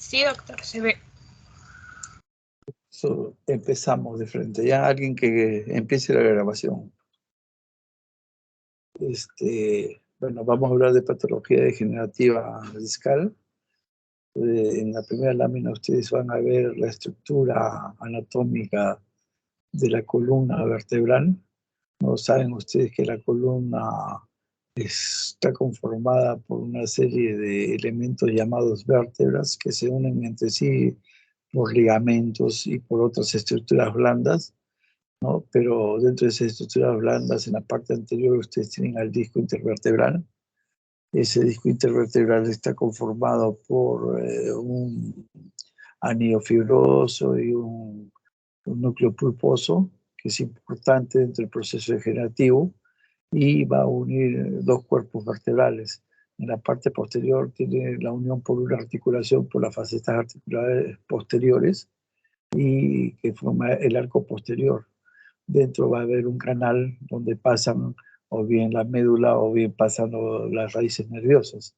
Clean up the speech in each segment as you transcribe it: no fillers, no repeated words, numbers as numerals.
Sí, doctor, se ve. Empezamos de frente. Ya alguien que empiece la grabación. Bueno, vamos a hablar de patología degenerativa discal. En la primera lámina ustedes van a ver la estructura anatómica de la columna vertebral. No saben ustedes que la columna está conformada por una serie de elementos llamados vértebras que se unen entre sí por ligamentos y por otras estructuras blandas, ¿no? Pero dentro de esas estructuras blandas, en la parte anterior, ustedes tienen al disco intervertebral. Ese disco intervertebral está conformado por un anillo fibroso y un núcleo pulposo, que es importante dentro del proceso degenerativo, y va a unir dos cuerpos vertebrales. En la parte posterior tiene la unión por una articulación por las facetas articulares posteriores y que forma el arco posterior. Dentro va a haber un canal donde pasan o bien la médula o bien pasan las raíces nerviosas.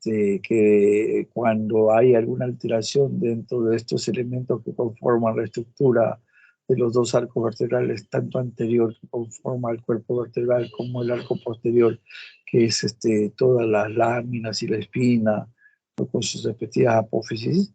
Que cuando hay alguna alteración dentro de estos elementos que conforman la estructura de los dos arcos vertebrales, tanto anterior que conforma el cuerpo vertebral como el arco posterior, que es todas las láminas y la espina, con sus respectivas apófisis,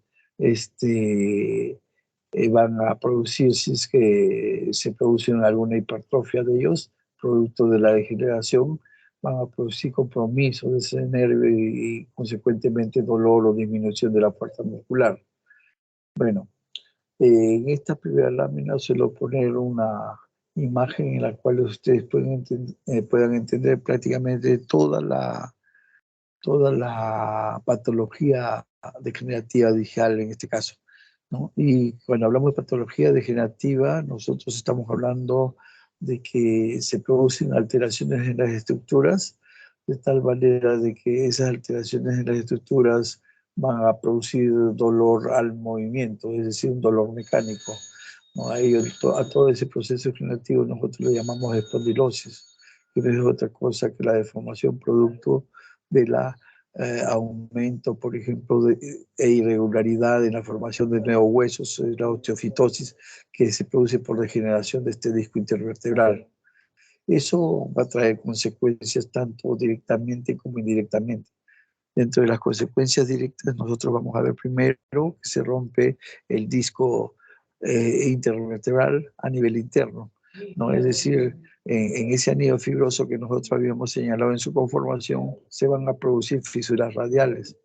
van a producir, si es que se produce alguna hipertrofia de ellos, producto de la degeneración, van a producir compromiso de ese nervio y consecuentemente dolor o disminución de la fuerza muscular. Bueno, en esta primera lámina suelo poner una imagen en la cual ustedes puedan entender prácticamente toda la patología degenerativa discal en este caso, ¿no? Y cuando hablamos de patología degenerativa, nosotros estamos hablando de que se producen alteraciones en las estructuras, de tal manera de que esas alteraciones en las estructuras van a producir dolor al movimiento, es decir, un dolor mecánico, ¿no? A todo ese proceso degenerativo nosotros lo llamamos espondilosis, que no es otra cosa que la deformación producto de la aumento, por ejemplo, e irregularidad en la formación de nuevos huesos, la osteofitosis, que se produce por degeneración de este disco intervertebral. Eso va a traer consecuencias tanto directamente como indirectamente. Dentro de las consecuencias directas, nosotros vamos a ver primero que se rompe el disco intervertebral a nivel interno, ¿no? Es decir, en ese anillo fibroso que nosotros habíamos señalado en su conformación, se van a producir fisuras radiales,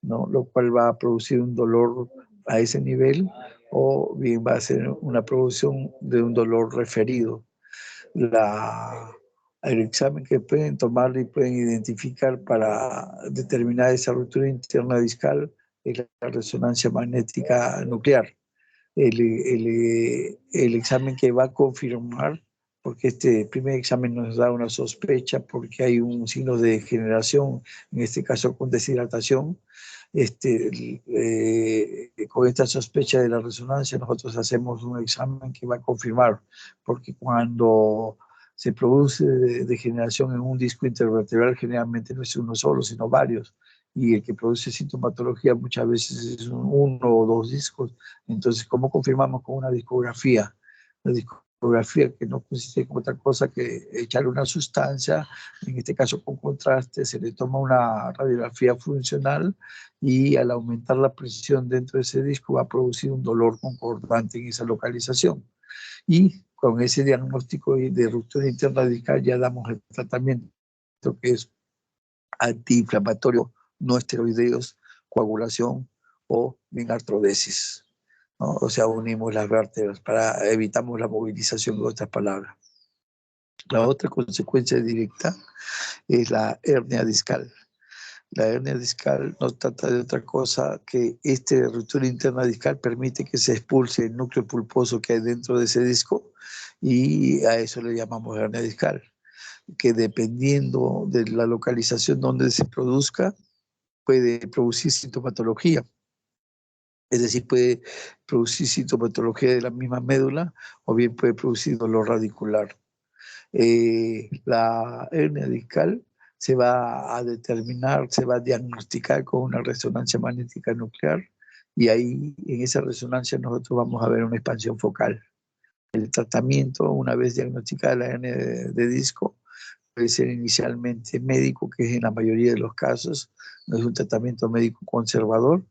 ¿no? Lo cual va a producir un dolor a ese nivel o bien va a ser una producción de un dolor referido. El examen que pueden tomar y pueden identificar para determinar esa ruptura interna discal es la resonancia magnética nuclear. El examen que va a confirmar, porque este primer examen nos da una sospecha porque hay un signo de degeneración, en este caso con deshidratación. Con esta sospecha de la resonancia nosotros hacemos un examen que va a confirmar, porque cuando se produce degeneración en un disco intervertebral generalmente no es uno solo, sino varios, y el que produce sintomatología muchas veces es uno o dos discos. Entonces, ¿cómo confirmamos con una discografía? La discografía que no consiste en otra cosa que echarle una sustancia, en este caso con contraste, se le toma una radiografía funcional y al aumentar la presión dentro de ese disco va a producir un dolor concordante en esa localización. Y con ese diagnóstico de ruptura interna discal ya damos el tratamiento que es antiinflamatorio, no esteroideos, coagulación o bien artrodesis, ¿no? O sea, unimos las vértebras para evitamos la movilización, en otras palabras. La otra consecuencia directa es la hernia discal. La hernia discal no trata de otra cosa que esta ruptura interna discal permite que se expulse el núcleo pulposo que hay dentro de ese disco y a eso le llamamos hernia discal, que dependiendo de la localización donde se produzca, puede producir sintomatología. Es decir, puede producir sintomatología de la misma médula o bien puede producir dolor radicular. La hernia discal se va a determinar, se va a diagnosticar con una resonancia magnética nuclear Y ahí, en esa resonancia, nosotros vamos a ver una expansión focal. El tratamiento, una vez diagnosticada la hernia de disco, puede ser inicialmente médico, que es en la mayoría de los casos, no es un tratamiento médico conservador.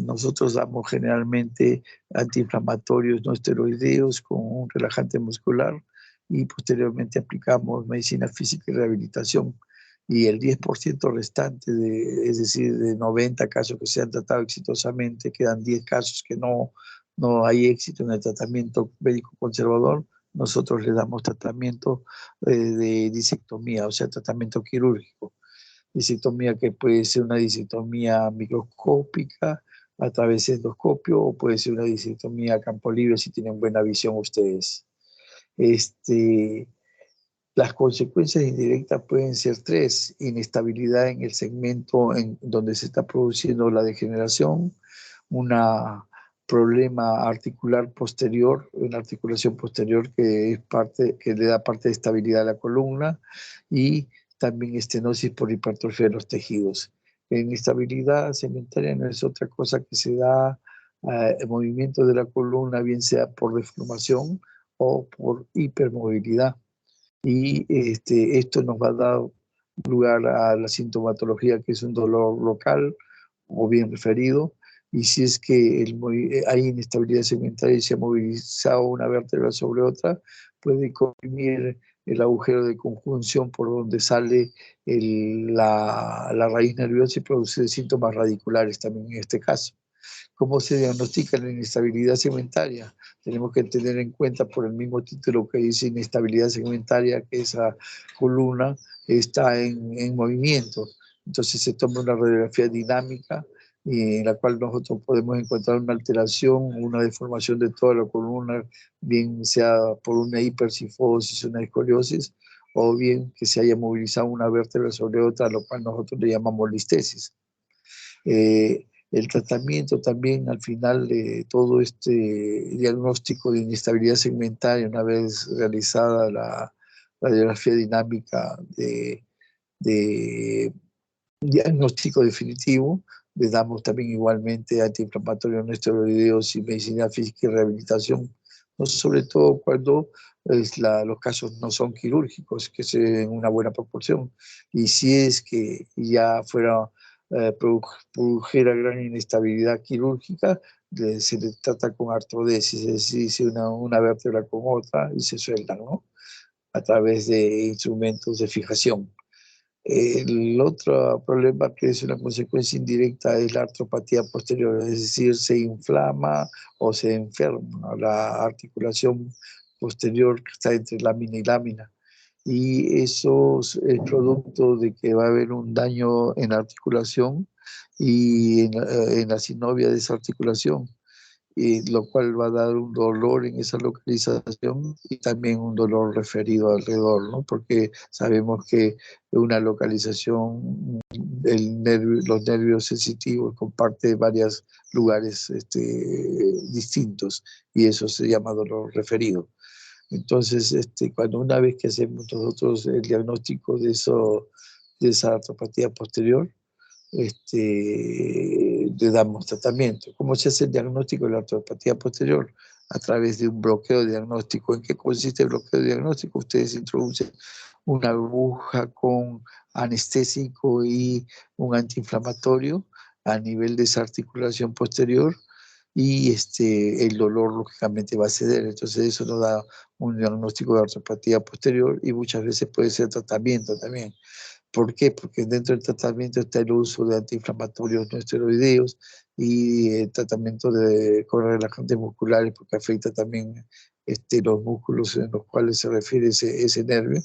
Nosotros damos generalmente antiinflamatorios no esteroideos con un relajante muscular y posteriormente aplicamos medicina física y rehabilitación. Y el 10% restante, es decir, de 90 casos que se han tratado exitosamente, quedan 10 casos que no hay éxito en el tratamiento médico conservador. Nosotros le damos tratamiento de disectomía, o sea, tratamiento quirúrgico. Disectomía que puede ser una disectomía microscópica a través de endoscopio o puede ser una disectomía a campo libre si tienen buena visión ustedes. Las consecuencias indirectas pueden ser tres: inestabilidad en el segmento en donde se está produciendo la degeneración, un problema articular posterior, una articulación posterior que le da parte de estabilidad a la columna, y también estenosis por hipertrofia de los tejidos. La inestabilidad segmentaria no es otra cosa que se da el movimiento de la columna, bien sea por deformación o por hipermovilidad. Y esto nos va a dar lugar a la sintomatología, que es un dolor local o bien referido. Y si es que hay inestabilidad segmentaria y se ha movilizado una vértebra sobre otra, puede comprimir el agujero de conjunción por donde sale la raíz nerviosa y produce síntomas radiculares también en este caso. ¿Cómo se diagnostica la inestabilidad segmentaria? Tenemos que tener en cuenta, por el mismo título que dice inestabilidad segmentaria, que esa columna está en movimiento. Entonces se toma una radiografía dinámica en la cual nosotros podemos encontrar una alteración, una deformación de toda la columna, bien sea por una hipercifosis, una escoliosis, o bien que se haya movilizado una vértebra sobre otra, lo cual nosotros le llamamos listesis. El tratamiento también al final de todo este diagnóstico de inestabilidad segmentaria, una vez realizada la radiografía dinámica de diagnóstico definitivo, le damos también igualmente antiinflamatorios no esteroideos y medicina física y rehabilitación, no, sobre todo cuando los casos no son quirúrgicos, que se den una buena proporción. Y si es que ya fuera produjera gran inestabilidad quirúrgica, se le trata con artrodesis, es decir, si una vértebra con otra y se sueltan, ¿no? A través de instrumentos de fijación. El otro problema, que es una consecuencia indirecta, es la artropatía posterior, es decir, se inflama o se enferma la articulación posterior que está entre lámina y lámina. Y eso es producto de que va a haber un daño en la articulación y en la sinovia de esa articulación, y lo cual va a dar un dolor en esa localización y también un dolor referido alrededor, ¿no? Porque sabemos que una localización, los nervios sensitivos comparten varios lugares distintos, y eso se llama dolor referido. Entonces, cuando una vez que hacemos nosotros el diagnóstico de esa artropatía posterior, le damos tratamiento. ¿Cómo se hace el diagnóstico de la artropatía posterior? A través de un bloqueo diagnóstico. ¿En qué consiste el bloqueo diagnóstico? Ustedes introducen una aguja con anestésico y un antiinflamatorio a nivel de esa articulación posterior, y el dolor lógicamente va a ceder. Entonces eso nos da un diagnóstico de artropatía posterior, y muchas veces puede ser tratamiento también. ¿Por qué? Porque dentro del tratamiento está el uso de antiinflamatorios no esteroideos y el tratamiento con relajantes musculares, porque afecta también los músculos en los cuales se refiere ese nervio.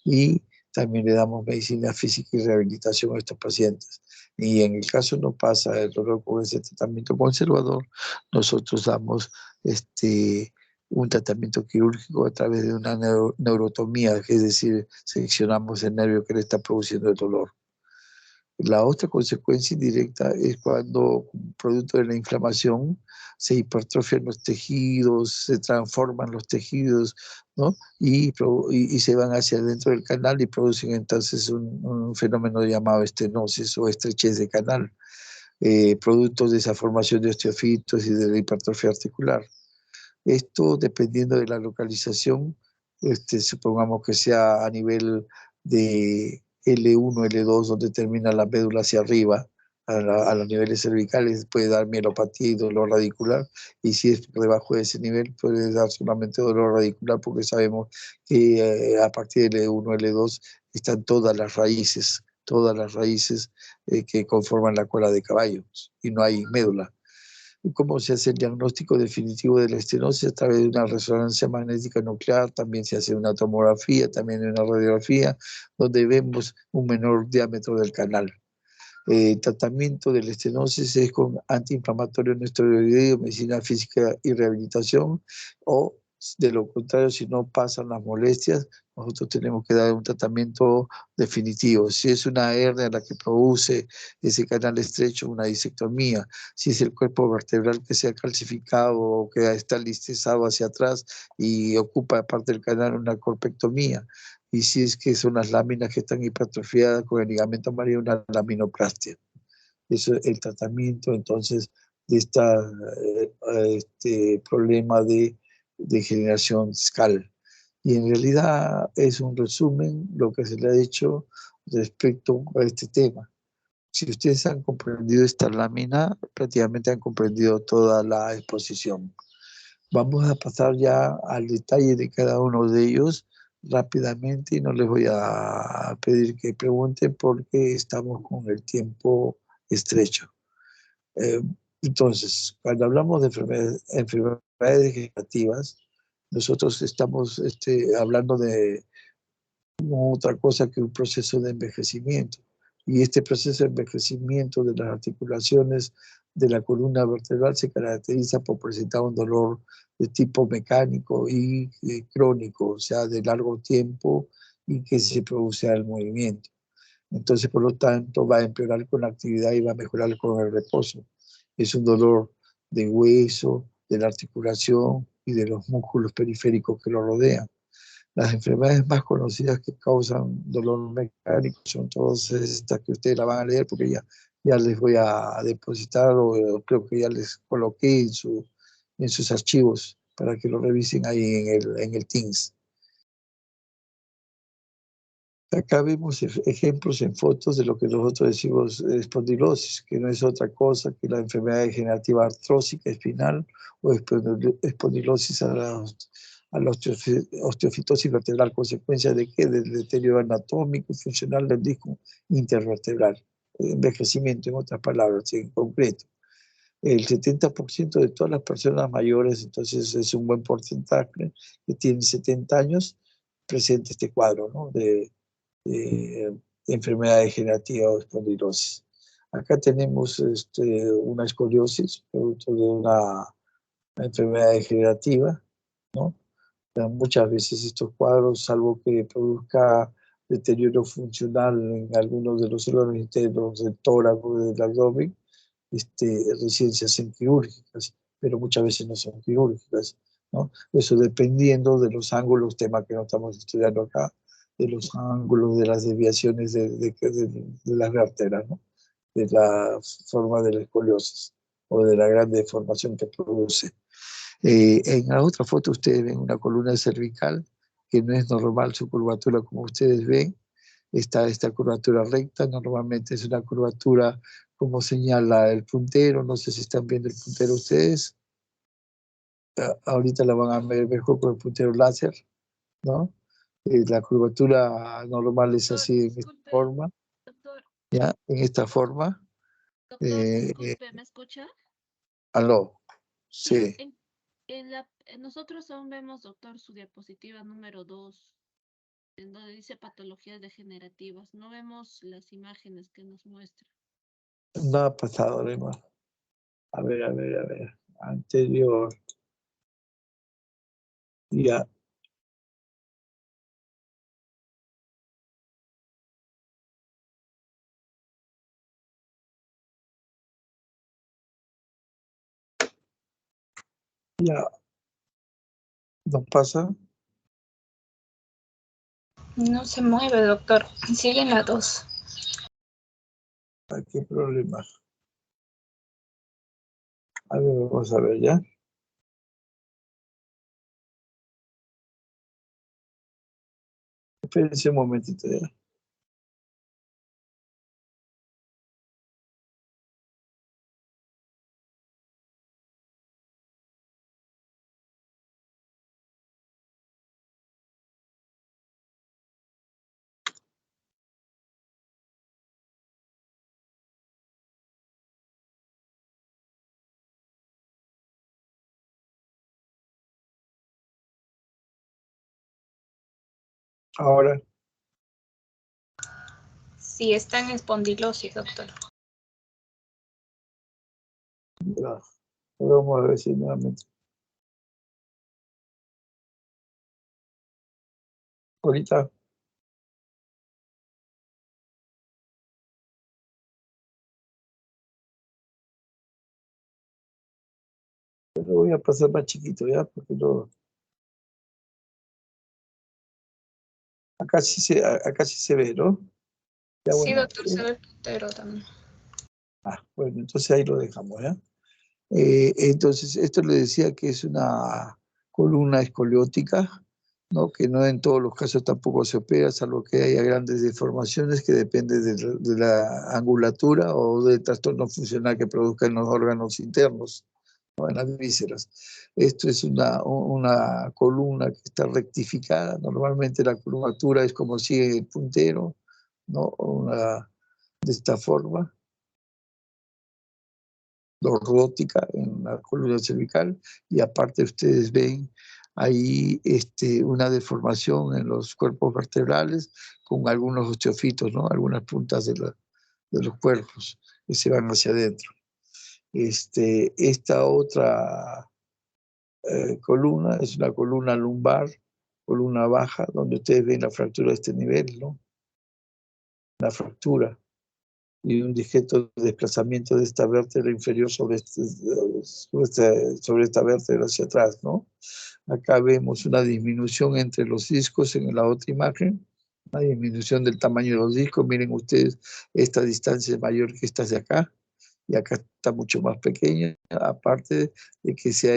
Y también le damos medicina física y rehabilitación a estos pacientes. Y en el caso no pasa el dolor con ese tratamiento conservador, nosotros damos un tratamiento quirúrgico a través de una neurotomía, es decir, seccionamos el nervio que le está produciendo el dolor. La otra consecuencia indirecta es cuando, producto de la inflamación, se hipertrofian los tejidos, se transforman los tejidos, ¿no? Y se van hacia adentro del canal y producen entonces un fenómeno llamado estenosis o estrechez de canal. productos de esa formación de osteofitos y de la hipertrofia articular. Esto, dependiendo de la localización, supongamos que sea a nivel de L1, L2, donde termina la médula hacia arriba, a los niveles cervicales, puede dar mielopatía y dolor radicular, y si es por debajo de ese nivel, puede dar solamente dolor radicular, porque sabemos que a partir del L1, L2 están todas las raíces que conforman la cola de caballo, y no hay médula. ¿Cómo se hace el diagnóstico definitivo de la estenosis? A través de una resonancia magnética nuclear, también se hace una tomografía, también una radiografía, donde vemos un menor diámetro del canal. El tratamiento de la estenosis es con antiinflamatorio no esteroideo, medicina física y rehabilitación, o de lo contrario, si no pasan las molestias, nosotros tenemos que dar un tratamiento definitivo. Si es una hernia la que produce ese canal estrecho, una disectomía. Si es el cuerpo vertebral que se ha calcificado o que está listizado hacia atrás y ocupa parte del canal, una corpectomía. Y si es que son las láminas que están hipertrofiadas con el ligamento amarillo, una laminoplastia. Eso es el tratamiento entonces de este problema de degeneración discal. Y en realidad es un resumen lo que se le ha hecho respecto a este tema. Si ustedes han comprendido esta lámina, prácticamente han comprendido toda la exposición. Vamos a pasar ya al detalle de cada uno de ellos rápidamente y no les voy a pedir que pregunten porque estamos con el tiempo estrecho. Entonces, cuando hablamos de enfermedades degenerativas, nosotros estamos hablando de otra cosa que un proceso de envejecimiento. Y este proceso de envejecimiento de las articulaciones de la columna vertebral se caracteriza por presentar un dolor de tipo mecánico y crónico, o sea, de largo tiempo y que se produce al movimiento. Entonces, por lo tanto, va a empeorar con la actividad y va a mejorar con el reposo. Es un dolor de hueso, de la articulación y de los músculos periféricos que lo rodean. Las enfermedades más conocidas que causan dolor mecánico son todas estas que ustedes la van a leer porque ya les voy a depositar o creo que ya les coloqué en sus archivos para que lo revisen ahí en el Teams. Acá vemos ejemplos en fotos de lo que nosotros decimos espondilosis, que no es otra cosa que la enfermedad degenerativa artrósica espinal o espondilosis a la osteofitosis vertebral, consecuencia de qué? Del deterioro anatómico y funcional del disco intervertebral, envejecimiento en otras palabras, en concreto. El 70% de todas las personas mayores, entonces es un buen porcentaje, que tienen 70 años, presenta este cuadro, ¿no? de enfermedad degenerativa o espondilosis. Acá tenemos una escoliosis, producto de una enfermedad degenerativa, ¿no? Muchas veces estos cuadros, salvo que produzca deterioro funcional en algunos de los órganos internos del tórax o del abdomen, recién se hacen quirúrgicas, pero muchas veces no son quirúrgicas, ¿no? Eso dependiendo de los ángulos, tema que no estamos estudiando acá, de los ángulos, de las desviaciones de las vértebras, ¿no? De la forma de la escoliosis o de la gran deformación que produce. En la otra foto ustedes ven una columna cervical que no es normal su curvatura como ustedes ven. Está esta curvatura recta, normalmente es una curvatura como señala el puntero, no sé si están viendo el puntero ustedes. Ahorita la van a ver mejor con el puntero láser, ¿no? La curvatura normal es así en esta forma, Doctor, ¿ya? En esta forma. doctor, disculpe, ¿me escucha? Aló, Sí, sí. nosotros aún vemos, doctor, su diapositiva número 2, en donde dice patologías degenerativas. No vemos las imágenes que nos muestra. No ha pasado, Rema. A ver, a ver, a ver. Anterior. Ya. Ya. ¿No pasa? No se mueve, doctor. Sigue en la 2. ¿Qué problema? A ver, vamos a ver ya. Espérense un momentito ya. Ahora, Sí, está en espondilosis, doctor. ya, vamos a ver si nuevamente. Ahorita. Pero voy a pasar más chiquito ya, porque no. Acá sí se ve, ¿no? Ya, Sí, bueno. doctor, se ve el puntero también. Bueno, entonces ahí lo dejamos, ¿ya? Entonces, esto le decía que es una columna escoliótica, ¿no? Que no en todos los casos tampoco se opera, salvo que haya grandes deformaciones que dependen de la angulatura o del trastorno funcional que produzcan los órganos internos, ¿no? En las vísceras. Esto es una columna que está rectificada. Normalmente la curvatura es como sigue el puntero, ¿no? De esta forma lordótica en la columna cervical, y aparte ustedes ven ahí una deformación en los cuerpos vertebrales con algunos osteofitos, ¿no? Algunas puntas de los cuerpos que se van hacia adentro. Esta otra columna es una columna lumbar, columna baja, donde ustedes ven la fractura de este nivel, ¿no? La fractura y un discreto desplazamiento de esta vértebra inferior sobre esta vértebra hacia atrás, ¿no? Acá vemos una disminución entre los discos en la otra imagen, una disminución del tamaño de los discos. Miren ustedes, esta distancia es mayor que esta de acá, y acá está mucho más pequeña, aparte de que se ha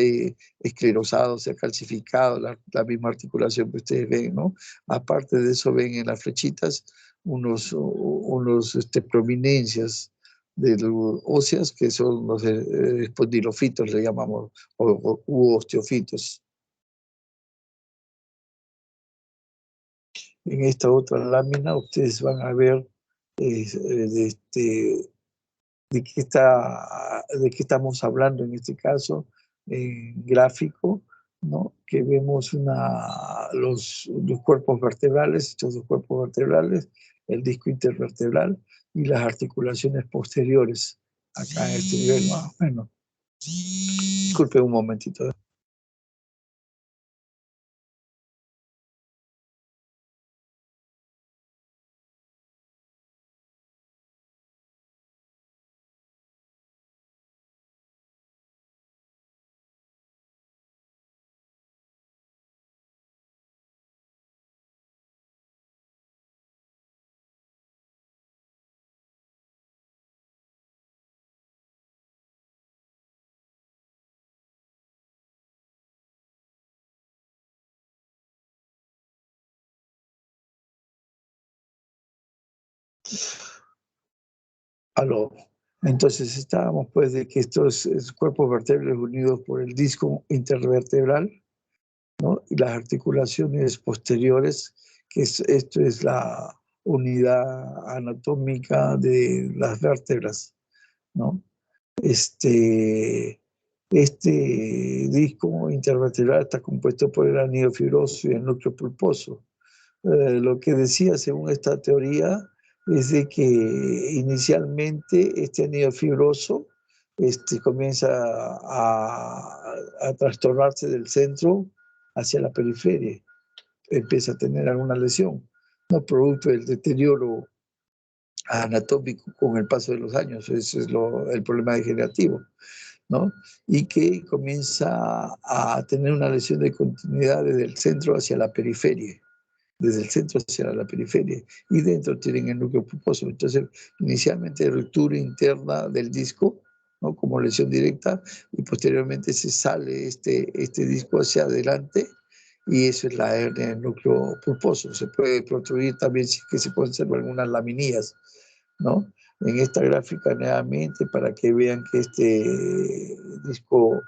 esclerosado, se ha calcificado la misma articulación que ustedes ven, ¿no? Aparte de eso, ven en las flechitas unos prominencias óseas que son los espondilofitos, le llamamos, u osteofitos. En esta otra lámina ustedes van a ver de qué estamos hablando en este caso, gráfico, ¿no? Que vemos los cuerpos vertebrales, estos dos cuerpos vertebrales, el disco intervertebral y las articulaciones posteriores, acá en este nivel más o menos. Disculpe un momentito. Aló. Entonces estábamos pues de que estos cuerpos vertebrales unidos por el disco intervertebral, ¿no? Y las articulaciones posteriores, esto es la unidad anatómica de las vértebras, ¿no? Este disco intervertebral está compuesto por el anillo fibroso y el núcleo pulposo. Lo que decía según esta teoría es de que inicialmente este anillo fibroso comienza a trastornarse del centro hacia la periferia, empieza a tener alguna lesión, no producto del deterioro anatómico con el paso de los años. Ese es el problema degenerativo, ¿no? Y que comienza a tener una lesión de continuidad desde el centro hacia la periferia, desde el centro hacia la periferia, y dentro tienen el núcleo pulposo. Entonces, inicialmente ruptura interna del disco, ¿no? Como lesión directa, y posteriormente se sale este disco hacia adelante, y eso es la hernia del núcleo pulposo. Se puede protruir también si que se conservan algunas laminillas, ¿no? En esta gráfica nuevamente para que vean que este disco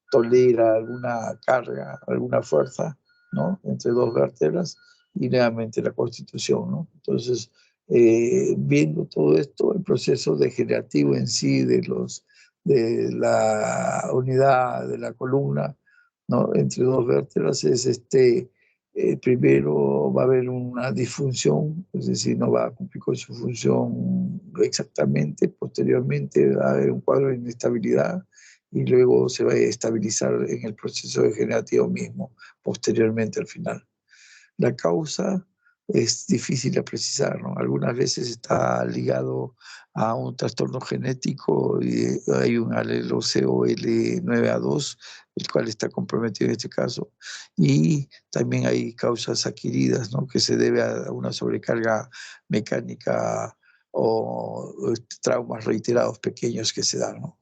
tolera alguna carga, alguna fuerza, ¿no? Entre dos vértebras, y nuevamente la constitución, ¿no? Entonces, viendo todo esto, el proceso degenerativo en sí de la unidad de la columna, ¿no? Entre dos vértebras es primero va a haber una disfunción, es decir, no va a cumplir con su función exactamente, posteriormente va a haber un cuadro de inestabilidad, y luego se va a estabilizar en el proceso degenerativo mismo, posteriormente al final. La causa es difícil de precisar, ¿no? Algunas veces está ligado a un trastorno genético, y hay un alelo COL9A2, el cual está comprometido en este caso, y también hay causas adquiridas, ¿no? Que se debe a una sobrecarga mecánica o traumas reiterados pequeños que se dan, ¿no?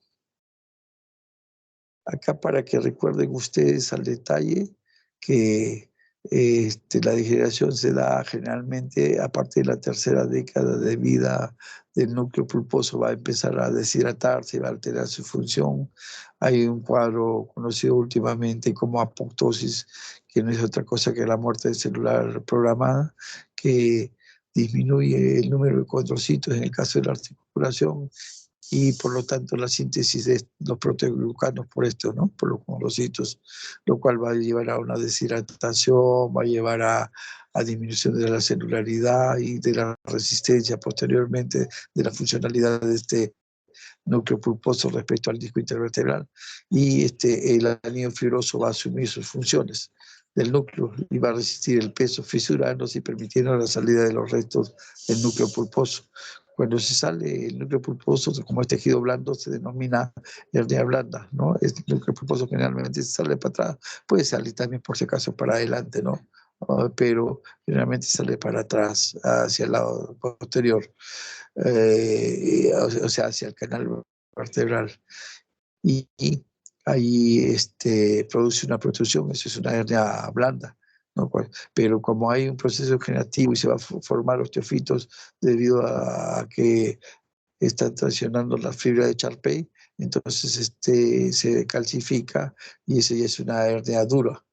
Acá para que recuerden ustedes al detalle que la degeneración se da generalmente a partir de la tercera década de vida del núcleo pulposo. Va a empezar a deshidratarse, va a alterar su función. Hay un cuadro conocido últimamente como apoptosis, que no es otra cosa que la muerte celular programada, que disminuye el número de condrocitos en el caso de la articulación, y por lo tanto la síntesis de los proteoglucanos por esto, ¿no? Por los condrocitos, lo cual va a llevar a una deshidratación, va a llevar a disminución de la celularidad y de la resistencia posteriormente de la funcionalidad de este núcleo pulposo respecto al disco intervertebral, y el anillo fibroso va a asumir sus funciones del núcleo y va a resistir el peso, fisurándose y permitiendo la salida de los restos del núcleo pulposo. Cuando se sale el núcleo pulposo, como es tejido blando, se denomina hernia blanda, ¿no? Este núcleo pulposo generalmente sale para atrás, puede salir también por si acaso para adelante, ¿no? Pero generalmente sale para atrás, hacia el lado posterior, o sea, hacia el canal vertebral. Y ahí produce una protrusión, eso es una hernia blanda, ¿no? Pero como hay un proceso generativo y se va a formar osteofitos debido a que están traicionando la fibra de Charpey, entonces se calcifica, y eso ya es una hernia dura.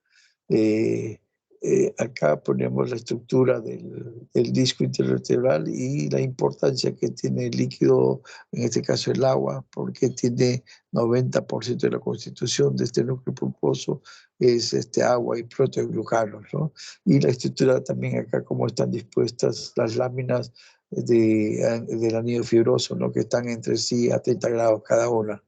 Acá ponemos la estructura del disco intervertebral y la importancia que tiene el líquido, en este caso el agua, porque tiene 90% de la constitución de este núcleo pulposo es agua y proteoglucanos, ¿no? Y la estructura también acá, como están dispuestas las láminas del anillo fibroso, ¿no? Que están entre sí a 30 grados cada una.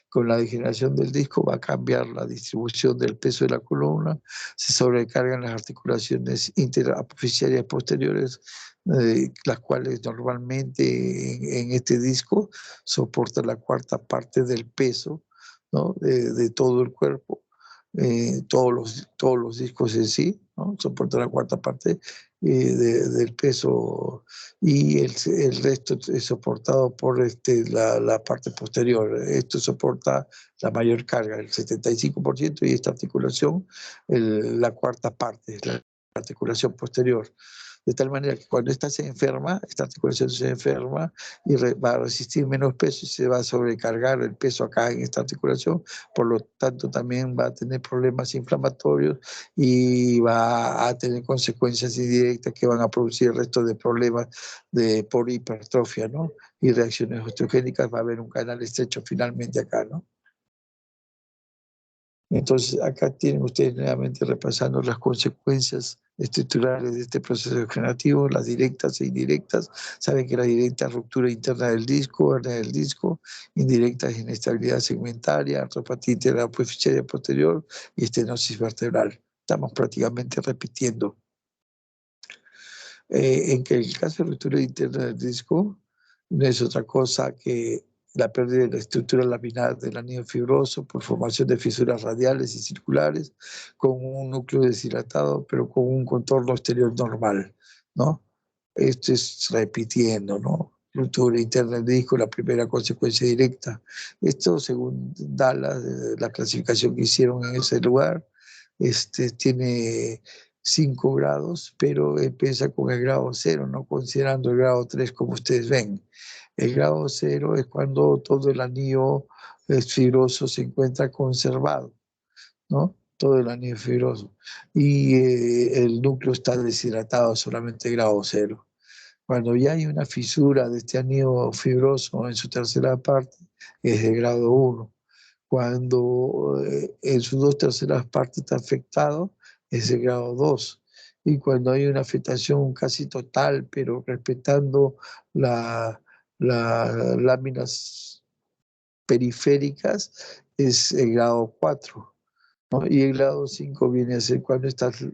Con la degeneración del disco va a cambiar la distribución del peso de la columna, se sobrecargan las articulaciones interapofisiarias posteriores, las cuales normalmente en este disco soportan la cuarta parte del peso, ¿no? de todo el cuerpo. Todos los discos en sí, ¿no? Soportan la cuarta parte del peso, y el resto es soportado por la parte posterior. Esto soporta la mayor carga, el 75%, y esta articulación, la cuarta parte, la articulación posterior. De tal manera que cuando esta se enferma, esta articulación se enferma y va a resistir menos peso, y se va a sobrecargar el peso acá en esta articulación, por lo tanto también va a tener problemas inflamatorios y va a tener consecuencias indirectas que van a producir el resto de problemas por hipertrofia, ¿no? Y reacciones osteogénicas. Va a haber un canal estrecho finalmente acá, ¿no? Entonces, acá tienen ustedes nuevamente repasando las consecuencias estructurales de este proceso degenerativo, las directas e indirectas. Saben que la directa es ruptura interna del disco, hernia del disco; indirecta es inestabilidad segmentaria, artropatía interapofisiaria posterior y estenosis vertebral. Estamos prácticamente repitiendo. En que el caso de ruptura interna del disco no es otra cosa que la pérdida de la estructura laminar del anillo fibroso por formación de fisuras radiales y circulares, con un núcleo deshidratado, pero con un contorno exterior normal, ¿no? Esto es repitiendo, ¿no? ruptura interna del disco, la primera consecuencia directa. Esto, según da la clasificación que hicieron en ese lugar, tiene 5 grados, pero empieza con el grado 0, no considerando el grado 3 como ustedes ven. El grado 0 es cuando todo el anillo fibroso se encuentra conservado, ¿no? Todo el anillo fibroso. Y el núcleo está deshidratado, solamente grado 0. Cuando ya hay una fisura de este anillo fibroso en su tercera parte, es de grado 1. Cuando en sus 2/3 partes está afectado, es de grado 2. Y cuando hay una afectación casi total, pero respetando las láminas periféricas, es el grado 4. ¿No? Y el grado 5 viene a ser cuando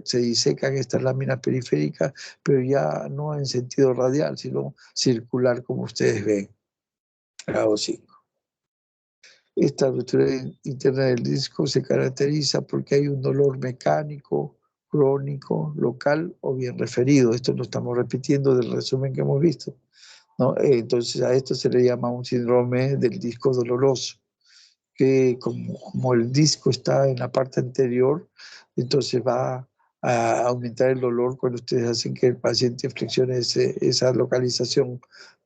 se disecan estas láminas periféricas, pero ya no en sentido radial, sino circular, como ustedes ven. Grado 5. Esta ruptura interna del disco se caracteriza porque hay un dolor mecánico, crónico, local o bien referido. Esto lo estamos repitiendo del resumen que hemos visto, ¿no? Entonces a esto se le llama un síndrome del disco doloroso, que como el disco está en la parte anterior, entonces va a aumentar el dolor cuando ustedes hacen que el paciente flexione esa localización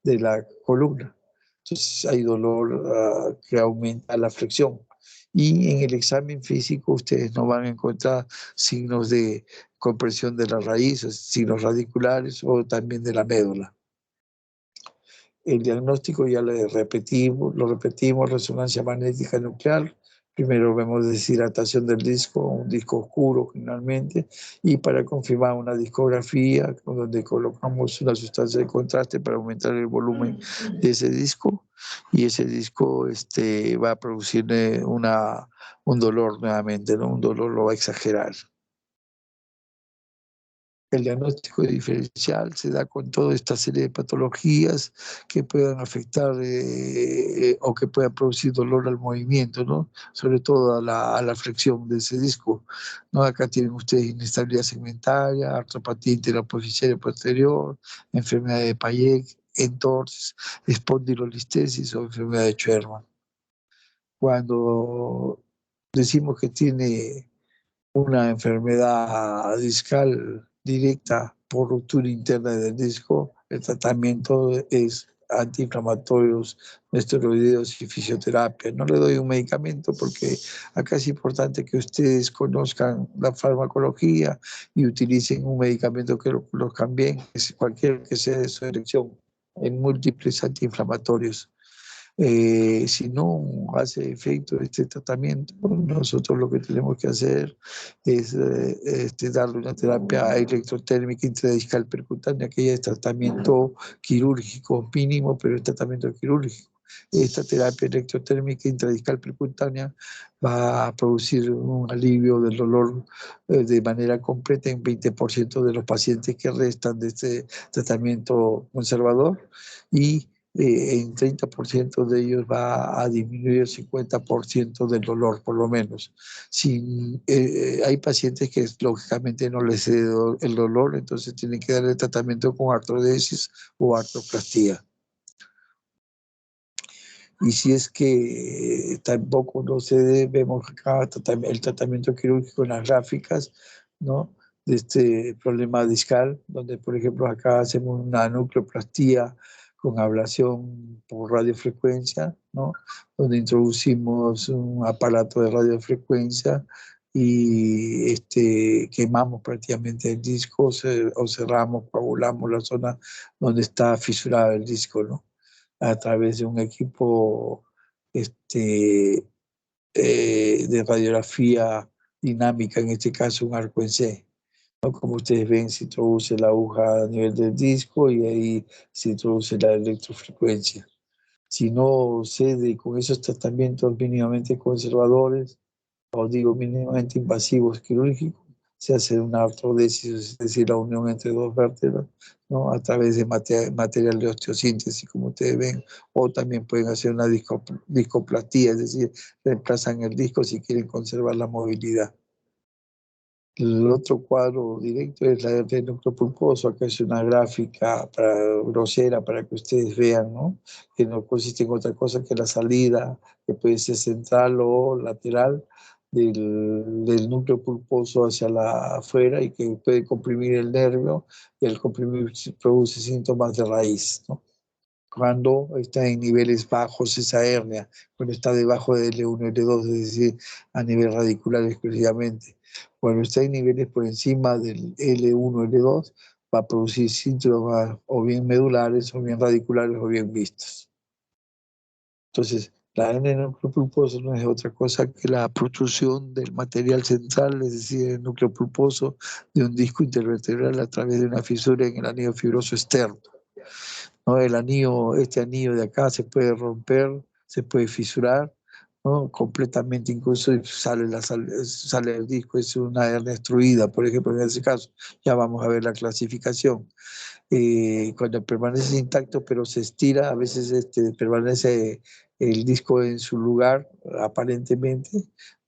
de la columna. Entonces hay dolor que aumenta la flexión. Y en el examen físico ustedes no van a encontrar signos de compresión de las raíces, signos radiculares o también de la médula. El diagnóstico ya lo repetimos, resonancia magnética nuclear. Primero vemos deshidratación del disco, un disco oscuro generalmente, y para confirmar una discografía donde colocamos una sustancia de contraste para aumentar el volumen de ese disco, y ese disco va a producir un dolor nuevamente, ¿no? Un dolor lo va a exagerar. El diagnóstico diferencial se da con toda esta serie de patologías que puedan afectar o que puedan producir dolor al movimiento, ¿no? Sobre todo a la flexión de ese disco, ¿no? Acá tienen ustedes inestabilidad segmentaria, artropatía interapofisiaria posterior, enfermedad de Payet, entorses, espondilolistesis o enfermedad de Sherman. Cuando decimos que tiene una enfermedad discal directa por ruptura interna del disco, el tratamiento es antiinflamatorios, esteroideos y fisioterapia. No le doy un medicamento porque acá es importante que ustedes conozcan la farmacología y utilicen un medicamento que lo conozcan bien, cualquier que sea de su elección, en múltiples antiinflamatorios. Si no hace efecto este tratamiento, nosotros lo que tenemos que hacer es darle una terapia electrotérmica intradiscal percutánea, que ya es tratamiento quirúrgico mínimo, pero es tratamiento quirúrgico. Esta terapia electrotérmica intradiscal percutánea va a producir un alivio del dolor de manera completa en 20% de los pacientes que restan de este tratamiento conservador, y en 30% de ellos va a disminuir el 50% del dolor, por lo menos. Si, hay pacientes que lógicamente no les cede el dolor, entonces tienen que darle tratamiento con artrodesis o artroplastía. Y si es que tampoco no cede, vemos acá el tratamiento quirúrgico en las gráficas, ¿no? De este problema discal, donde por ejemplo acá hacemos una nucleoplastía con ablación por radiofrecuencia, ¿no? Donde introducimos un aparato de radiofrecuencia y quemamos prácticamente el disco, o cerramos, coagulamos la zona donde está fisurado el disco, ¿no? A través de un equipo de radiografía dinámica, en este caso un arco en C, ¿no? Como ustedes ven, se introduce la aguja a nivel del disco y ahí se introduce la electrofrecuencia. Si no cede con esos tratamientos mínimamente conservadores, o digo mínimamente invasivos quirúrgicos, se hace una artrodesis, es decir, la unión entre dos vértebras, ¿no? A través de material de osteosíntesis, como ustedes ven, o también pueden hacer una discoplastía, es decir, reemplazan el disco si quieren conservar la movilidad. El otro cuadro directo es la hernia del núcleo pulposo. Acá es una gráfica grosera para que ustedes vean, ¿no? Que no consiste en otra cosa que la salida, que puede ser central o lateral del núcleo pulposo hacia la afuera y que puede comprimir el nervio, y al comprimir produce síntomas de raíz, ¿no? Cuando está en niveles bajos esa hernia, cuando está debajo de L1, L2, es decir, a nivel radicular exclusivamente. Cuando está en niveles por encima del L1, L2, va a producir síntomas o bien medulares, o bien radiculares, o bien mixtos. Entonces, la hernia del núcleo pulposo no es otra cosa que la protrusión del material central, es decir, el núcleo pulposo, de un disco intervertebral a través de una fisura en el anillo fibroso externo, ¿no? Este anillo de acá se puede romper, se puede fisurar, ¿no? Completamente, incluso sale el disco, es una hernia destruida, por ejemplo, en ese caso. Ya vamos a ver la clasificación. Cuando permanece intacto, pero se estira, a veces permanece el disco en su lugar, aparentemente,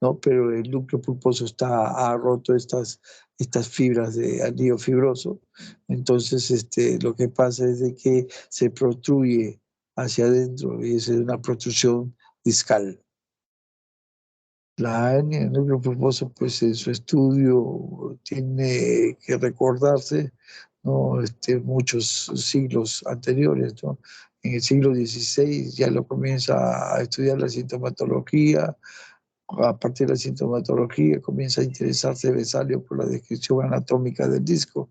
¿no? Pero el núcleo pulposo ha roto estas fibras de anillo fibroso. Entonces, lo que pasa es de que se protruye hacia adentro y es una protrusión discal. La hernia del núcleo pulposo, pues en su estudio tiene que recordarse, ¿no? Muchos siglos anteriores, ¿no? En el siglo XVI ya lo comienza a estudiar la sintomatología. A partir de la sintomatología comienza a interesarse Vesalio por la descripción anatómica del disco,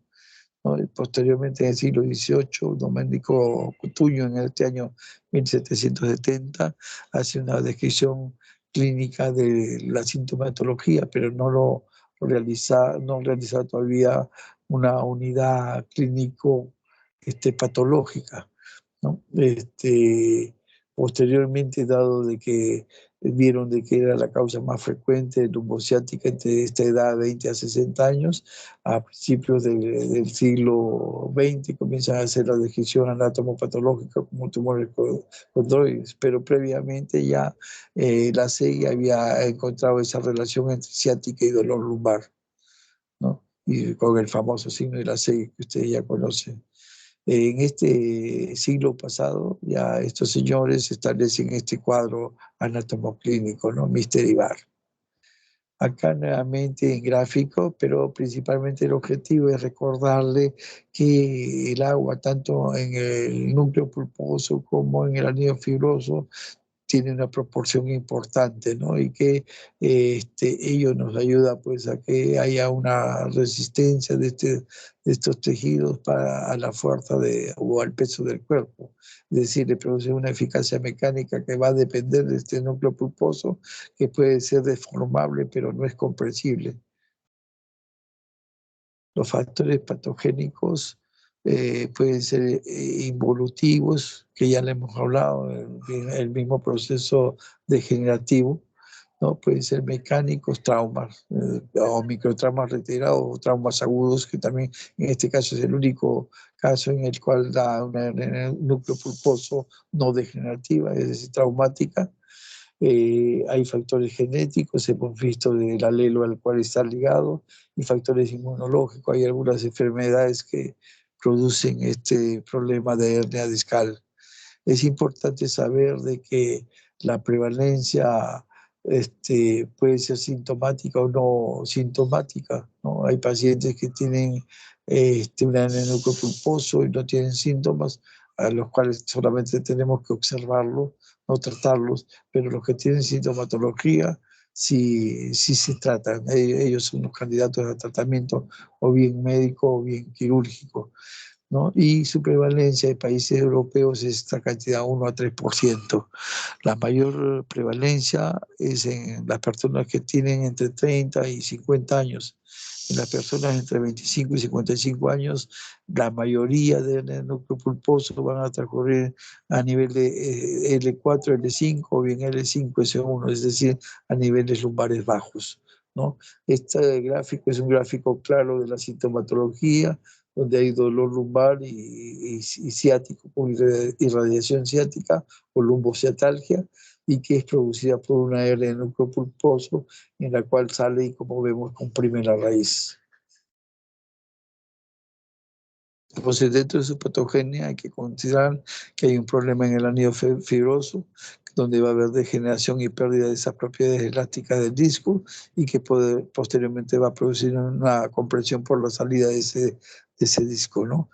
¿no? Y posteriormente, en el siglo XVIII, Domenico Cutugno, en este año 1770, hace una descripción clínica de la sintomatología, pero no realiza todavía una unidad clínico patológica, ¿no? Posteriormente, dado de que vieron de que era la causa más frecuente de lumbociática entre esta edad, 20 a 60 años, a principios del siglo XX comienzan a hacer la descripción anatomopatológica como tumores condroides, pero previamente ya la CEI había encontrado esa relación entre ciática y dolor lumbar, ¿no? Y con el famoso signo de la CEI que ustedes ya conocen. En este siglo pasado, ya estos señores establecen este cuadro anatomoclínico, ¿no? Mystery Bar. Acá nuevamente en gráfico, pero principalmente el objetivo es recordarle que el agua, tanto en el núcleo pulposo como en el anillo fibroso, tiene una proporción importante, ¿no? Y que ello nos ayuda pues a que haya una resistencia de estos tejidos a la fuerza o al peso del cuerpo. Es decir, le produce una eficacia mecánica que va a depender de este núcleo pulposo, que puede ser deformable, pero no es compresible. Los factores patogénicos pueden ser involutivos, que ya le hemos hablado, el mismo proceso degenerativo, ¿no? Pueden ser mecánicos, traumas, o microtraumas reiterados, o traumas agudos, que también en este caso es el único caso en el cual da un núcleo pulposo no degenerativa, es decir, traumática. Hay factores genéticos, hemos visto del alelo al cual está ligado, y factores inmunológicos. Hay algunas enfermedades que producen este problema de hernia discal. Es importante saber de que la prevalencia puede ser sintomática o no sintomática, ¿no? Hay pacientes que tienen una hernia del núcleo pulposo y no tienen síntomas, a los cuales solamente tenemos que observarlo, no tratarlos, pero los que tienen sintomatología sí se tratan. Ellos son los candidatos a tratamiento, o bien médico o bien quirúrgico, ¿no? Y su prevalencia en países europeos es esta cantidad, 1 a 3%. La mayor prevalencia es en las personas que tienen entre 30 y 50 años. En las personas entre 25 y 55 años, la mayoría del núcleo pulposo van a transcurrir a nivel de L4, L5 o bien L5, S1, es decir, a niveles lumbares bajos, ¿no? Este gráfico es un gráfico claro de la sintomatología, donde hay dolor lumbar y ciático, con irradiación ciática o lumbociatalgia, y que es producida por una hernia del núcleo pulposo, en la cual sale y, como vemos, comprime la raíz. Entonces, dentro de su patogenia hay que considerar que hay un problema en el anillo fibroso, donde va a haber degeneración y pérdida de esas propiedades elásticas del disco y que posteriormente va a producir una compresión por la salida de ese disco, ¿no?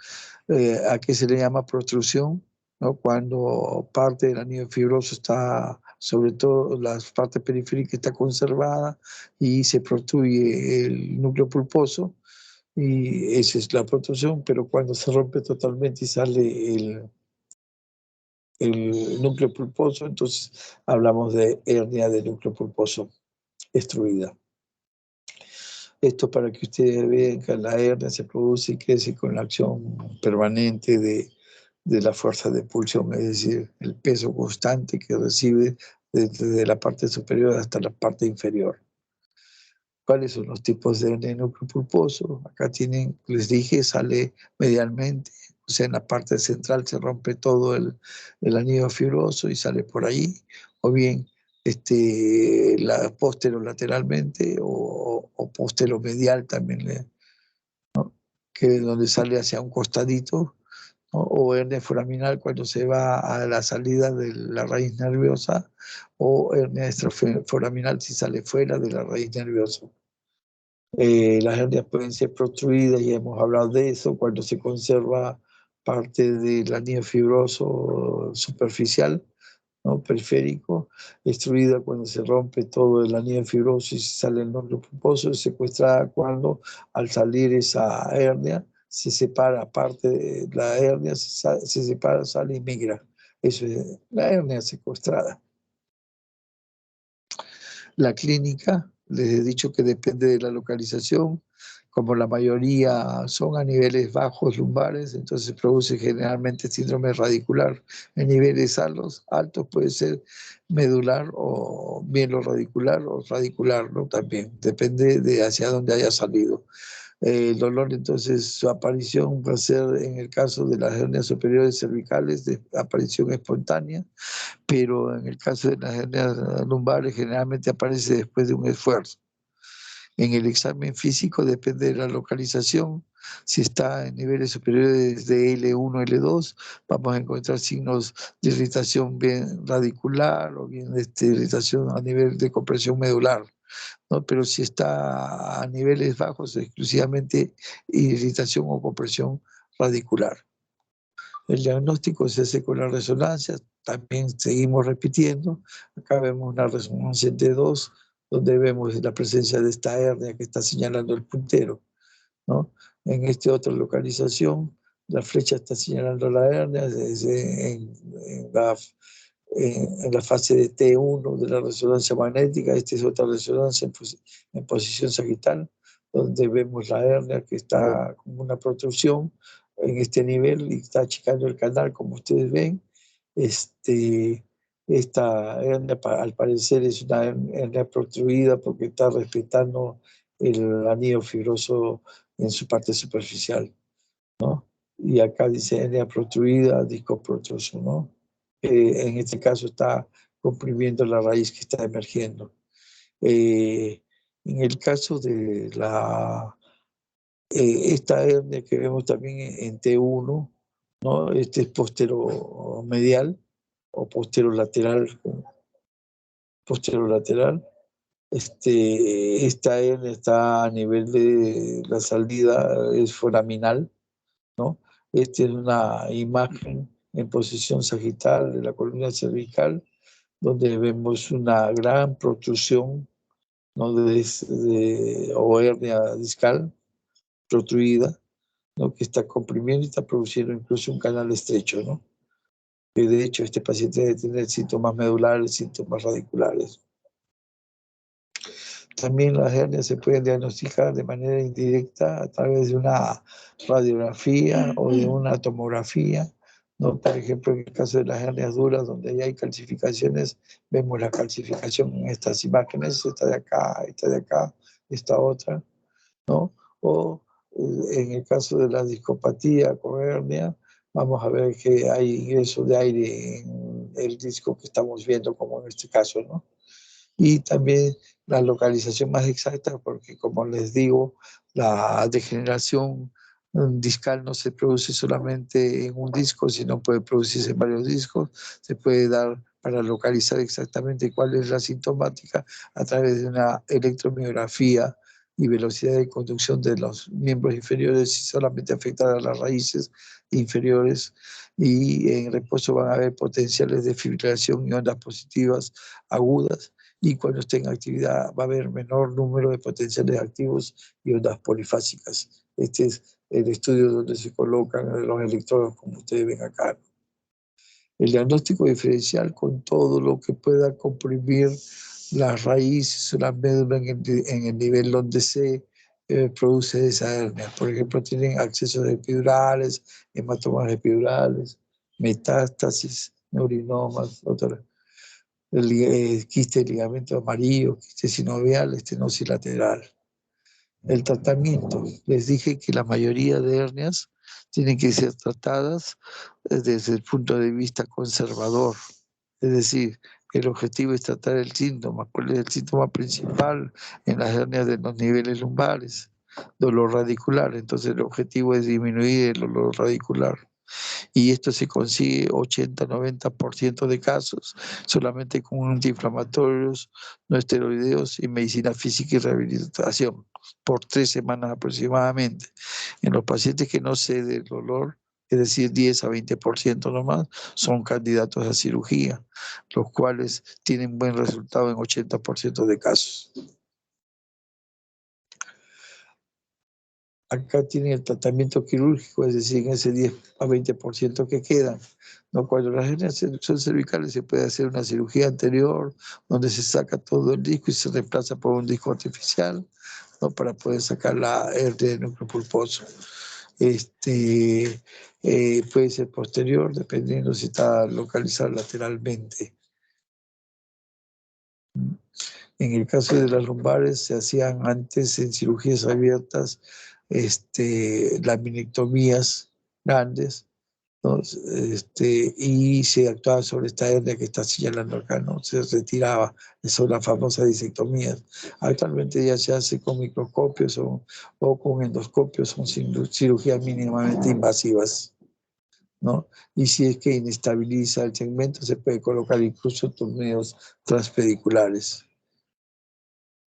¿A qué se le llama protrusión? ¿No? Cuando parte del anillo fibroso está, sobre todo la parte periférica, está conservada y se protruye el núcleo pulposo, y esa es la protrusión, pero cuando se rompe totalmente y sale el núcleo pulposo, entonces hablamos de hernia del núcleo pulposo destruida. Esto para que ustedes vean que la hernia se produce y crece con la acción permanente de la fuerza de pulsión, es decir, el peso constante que recibe desde la parte superior hasta la parte inferior. ¿Cuáles son los tipos de hernia núcleo pulposo? Acá tienen, les dije, sale medialmente, o sea, en la parte central se rompe todo el anillo fibroso y sale por ahí, o bien la posterolateralmente o posteromedial también, que donde sale hacia un costadito, ¿no? O hernia foraminal cuando se va a la salida de la raíz nerviosa, o hernia extraforaminal si sale fuera de la raíz nerviosa. Las hernias pueden ser protruidas, ya hemos hablado de eso, cuando se conserva parte del anillo fibroso superficial, ¿no? Periférico, destruida cuando se rompe todo el anillo fibroso y se sale el núcleo pulposo, secuestrada cuando al salir esa hernia se separa parte de la hernia, se separa, sale y migra. Eso es la hernia secuestrada. La clínica, les he dicho que depende de la localización, como la mayoría son a niveles bajos lumbares, entonces se produce generalmente síndrome radicular. En niveles altos puede ser medular o mieloradicular o radicular, ¿no? También, depende de hacia dónde haya salido. El dolor, entonces, su aparición va a ser, en el caso de las hernias superiores cervicales, de aparición espontánea, pero en el caso de las hernias lumbares generalmente aparece después de un esfuerzo. En el examen físico depende de la localización. Si está en niveles superiores de L1, L2, vamos a encontrar signos de irritación bien radicular o bien irritación a nivel de compresión medular, ¿no? Pero si está a niveles bajos, exclusivamente irritación o compresión radicular. El diagnóstico se hace con la resonancia, también seguimos repitiendo. Acá vemos una resonancia en T2, donde vemos la presencia de esta hernia que está señalando el puntero, ¿no? En esta otra localización, la flecha está señalando la hernia en la fase de T1 de la resonancia magnética. Esta es otra resonancia en posición sagital, donde vemos la hernia que está como una protrusión en este nivel y está achicando el canal, como ustedes ven. Esta hernia, al parecer, es una hernia protruida porque está respetando el anillo fibroso en su parte superficial, ¿no? Y acá dice hernia protruida, disco protruso, ¿no? En este caso está comprimiendo la raíz que está emergiendo. En el caso de esta hernia que vemos también en T1, ¿no? Este es posteromedial o posterolateral. Esta hernia está a nivel de la salida, es foraminal, ¿no? Esta es una imagen en posición sagital de la columna cervical, donde vemos una gran protrusión, ¿no? O hernia discal protruida, ¿no? Que está comprimiendo y está produciendo incluso un canal estrecho, ¿no? Que de hecho este paciente debe tener síntomas medulares, síntomas radiculares. También las hernias se pueden diagnosticar de manera indirecta a través de una radiografía o de una tomografía, ¿no? Por ejemplo, en el caso de las hernias duras, donde ya hay calcificaciones, vemos la calcificación en estas imágenes, esta de acá, esta otra, ¿no? O en el caso de la discopatía con hernia, vamos a ver que hay ingreso de aire el disco que estamos viendo, como en este caso, ¿no? Y también la localización más exacta, porque como les digo, la degeneración discal no se produce solamente en un disco, sino puede producirse en varios discos. Se puede dar para localizar exactamente cuál es la sintomática a través de una electromiografía y velocidad de conducción de los miembros inferiores y solamente afectar a las raíces inferiores. Y en reposo van a haber potenciales de fibrilación y ondas positivas agudas, y cuando esté en actividad va a haber menor número de potenciales activos y ondas polifásicas. Este es el estudio donde se colocan los electrodos, como ustedes ven acá. El diagnóstico diferencial con todo lo que pueda comprimir las raíces o la médula en el nivel donde se produce esa hernia. Por ejemplo, tienen accesos epidurales, hematomas epidurales, metástasis, neurinomas, quiste de ligamento amarillo, quiste sinovial, estenosis lateral. El tratamiento, les dije que la mayoría de hernias tienen que ser tratadas desde el punto de vista conservador, es decir, el objetivo es tratar el síntoma. ¿Cuál es el síntoma principal en las hernias de los niveles lumbares? Dolor radicular. Entonces el objetivo es disminuir el dolor radicular. Y esto se consigue 80-90% de casos solamente con antiinflamatorios, no esteroideos y medicina física y rehabilitación por 3 semanas aproximadamente. En los pacientes que no cede el dolor, es decir, 10-20% nomás, son candidatos a cirugía, los cuales tienen buen resultado en 80% de casos. Acá tienen el tratamiento quirúrgico, es decir, en ese 10-20% que quedan. ¿No? Cuando las hernias son cervicales se puede hacer una cirugía anterior donde se saca todo el disco y se reemplaza por un disco artificial, ¿no? Para poder sacar la hernia del núcleo pulposo. Puede ser posterior, dependiendo si está localizado lateralmente. En el caso de las lumbares se hacían antes en cirugías abiertas laminectomías grandes, ¿no? Y se actuaba sobre esta hernia que está señalando acá, ¿no? Se retiraba, son las famosas disectomías. Actualmente ya se hace con microscopios o con endoscopios, son cirugías mínimamente invasivas, ¿no? Y si es que inestabiliza el segmento, se puede colocar incluso torneos transpediculares.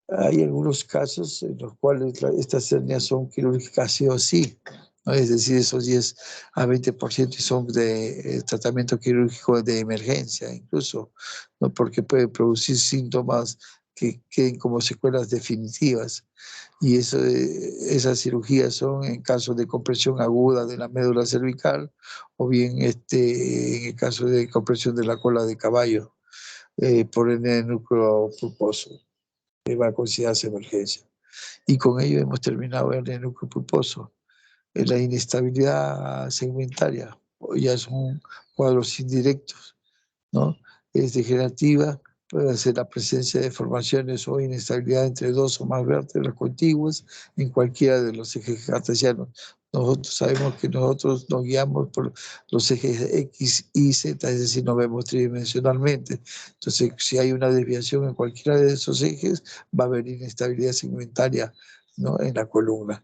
Hay algunos casos en los cuales estas hernias son quirúrgicas sí o sí, ¿no? Es decir, esos 10-20% son de tratamiento quirúrgico de emergencia incluso, ¿no? Porque puede producir síntomas que queden como secuelas definitivas. Y esas cirugías son en caso de compresión aguda de la médula cervical o bien en el caso de compresión de la cola de caballo por el núcleo pulposo. Va a considerarse emergencia. Y con ello hemos terminado el núcleo pulposo. La inestabilidad segmentaria ya son cuadros indirectos, ¿no? Es degenerativa, puede ser la presencia de deformaciones o inestabilidad entre 2 o más vértebras contiguas en cualquiera de los ejes cartesianos. Nosotros sabemos que nosotros nos guiamos por los ejes X, Y, Z, es decir, nos vemos tridimensionalmente. Entonces, si hay una desviación en cualquiera de esos ejes, va a haber inestabilidad segmentaria, ¿no? En la columna.